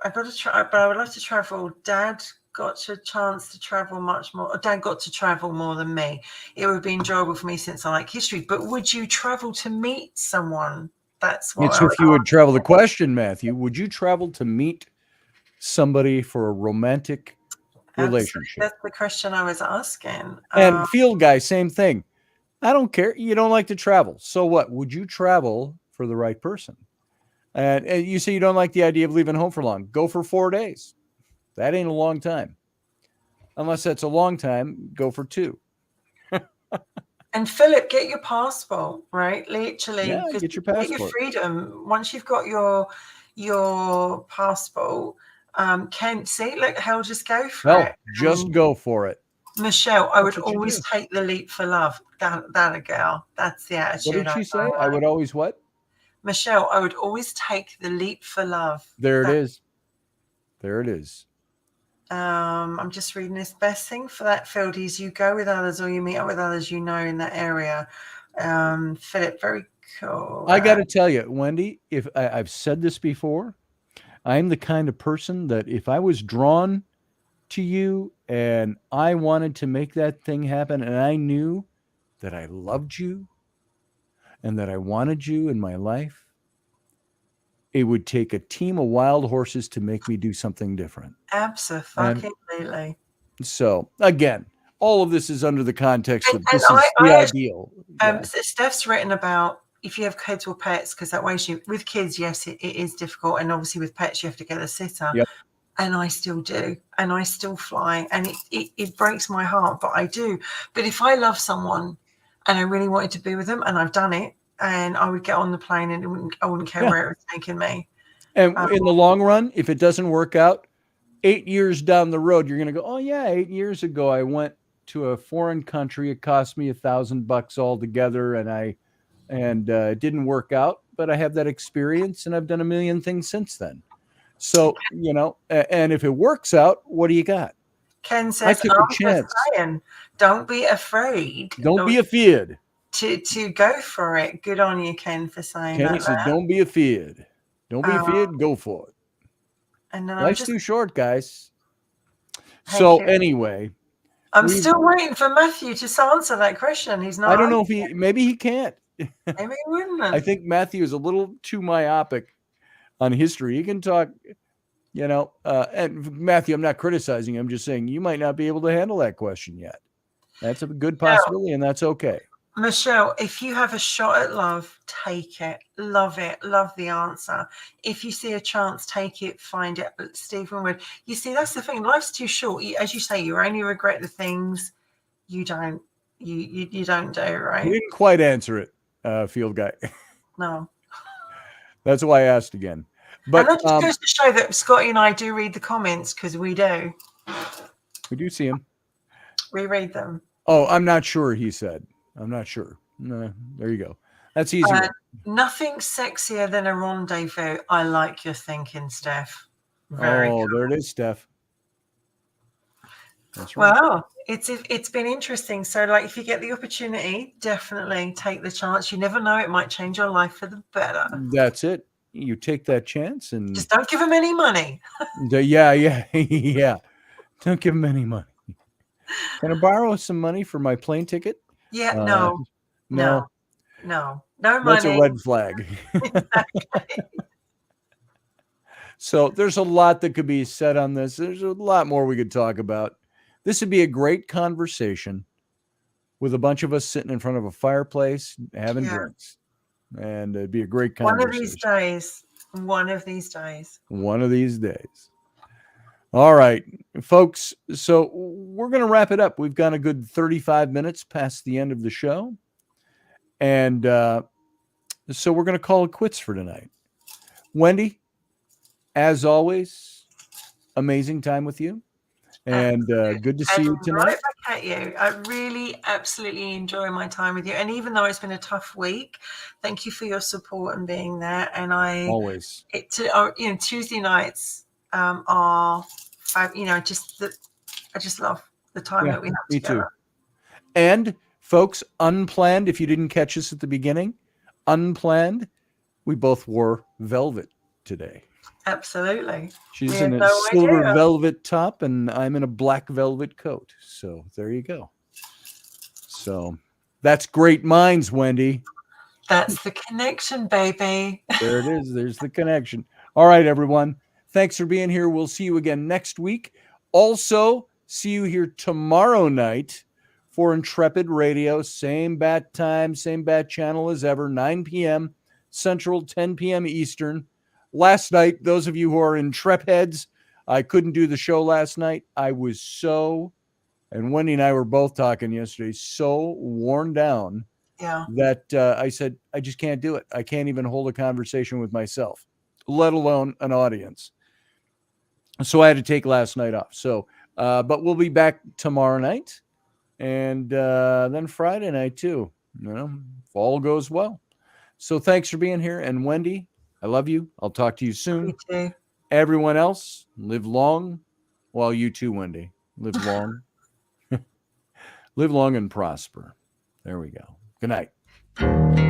But I would like to travel. Dad got a chance to travel much more. Dad got to travel more than me. It would be enjoyable for me since I like history. But would you travel to meet someone? That's what. It's if you would travel. The question, Matthew, would you travel to meet somebody for a romantic relationship? That's the question I was asking. And field guy, same thing. I don't care. You don't like to travel. So what? Would you travel for the right person? And you say you don't like the idea of leaving home for long. Go for 4 days. That ain't a long time. Unless that's a long time, go for 2. And Philip, get your passport, right? Literally, get your passport. Get your freedom. Once you've got your passport, Kent, see, look, hell, just go for it. Just go for it. Michelle, I would always take the leap for love. That a girl. That's the attitude. What did she say? I would always what? Michelle, I would always take the leap for love. There it is. There it is. I'm just reading this. Best thing for that field is you go with others, or you meet up with others you know in that area. Philip, very cool. I got to tell you, Wendy, if I've said this before, I'm the kind of person that if I was drawn to you and I wanted to make that thing happen, and I knew that I loved you and that I wanted you in my life, it would take a team of wild horses to make me do something different. Absolutely. So again, all of this is under the context of this is the ideal. Steph's written about if you have kids or pets, because that way with kids, yes, it is difficult. And obviously with pets, you have to get a sitter. Yep. And I still do. And I still fly. And it breaks my heart, but I do. But if I love someone and I really wanted to be with them, and I've done it, and I would get on the plane and I wouldn't care where it was taking me. And in the long run, if it doesn't work out, 8 years down the road, you're going to go, oh yeah, 8 years ago, I went to a foreign country. It cost me $1,000 altogether. And it didn't work out, but I have that experience and I've done a million things since then. So, and if it works out, what do you got? Ken says, I took a chance. Don't be afraid. Don't be afraid. To go for it. Good on you, Ken, for saying that. Kenny says, don't be afraid. Don't be afraid. Go for it. And then life's too short, guys. So anyway, I'm still waiting for Matthew to answer that question. He's not. I don't know if maybe he can't. Maybe he wouldn't. I think Matthew is a little too myopic on history. He can talk, and Matthew, I'm not criticizing. I'm just saying you might not be able to handle that question yet. That's a good possibility, and that's okay. Michelle, if you have a shot at love, take it. Love the answer. If you see a chance, take it, find it. But Stephen Wood, you see, that's the thing. Life's too short. As you say, you only regret the things you don't you don't do, right? You didn't quite answer it, field guy. No. That's why I asked again. But and that just goes to show that Scotty and I do read the comments, because we do. We do see them. We read them. Oh, I'm not sure, he said. I'm not sure. No, there you go. That's easy. Nothing sexier than a rendezvous. I like your thinking, Steph. Very cool. There it is, Steph. That's right. Well, it's been interesting. So, like, if you get the opportunity, definitely take the chance. You never know; it might change your life for the better. That's it. You take that chance and just don't give them any money. Yeah. Don't give them any money. Can I borrow some money for my plane ticket? Yeah, no money. That's a red flag. Exactly. So there's a lot that could be said on this. There's a lot more we could talk about. This would be a great conversation with a bunch of us sitting in front of a fireplace having drinks. And it'd be a great conversation. One of these days. One of these days. All right, folks. So we're going to wrap it up. We've gone a good 35 minutes past the end of the show. And so we're going to call it quits for tonight. Wendy, as always, amazing time with you. And good to see you tonight. Right back at you. I really absolutely enjoy my time with you. And even though it's been a tough week, thank you for your support and being there. And I always Tuesday nights are I just love the time that we have together. Me too. And folks, unplanned, if you didn't catch us at the beginning, unplanned, we both wore velvet today. Absolutely. She's in a silver velvet top and I'm in a black velvet coat. So there you go. So that's great minds, Wendy. That's the connection, baby. There it is. There's the connection. All right, everyone. Thanks for being here. We'll see you again next week. Also, see you here tomorrow night for Intrepid Radio. Same bat time, same bat channel as ever, 9 p.m. Central, 10 p.m. Eastern. Last night, those of you who are Intrep heads, I couldn't do the show last night. I was and Wendy and I were both talking yesterday, so worn down that I said, I just can't do it. I can't even hold a conversation with myself, let alone an audience. So I had to take last night off. So, but we'll be back tomorrow night and then Friday night too, if all goes well. So thanks for being here. And Wendy, I love you. I'll talk to you soon. Me too. Everyone else, live long. Well, you too, Wendy. Live long. Live long and prosper. There we go. Good night.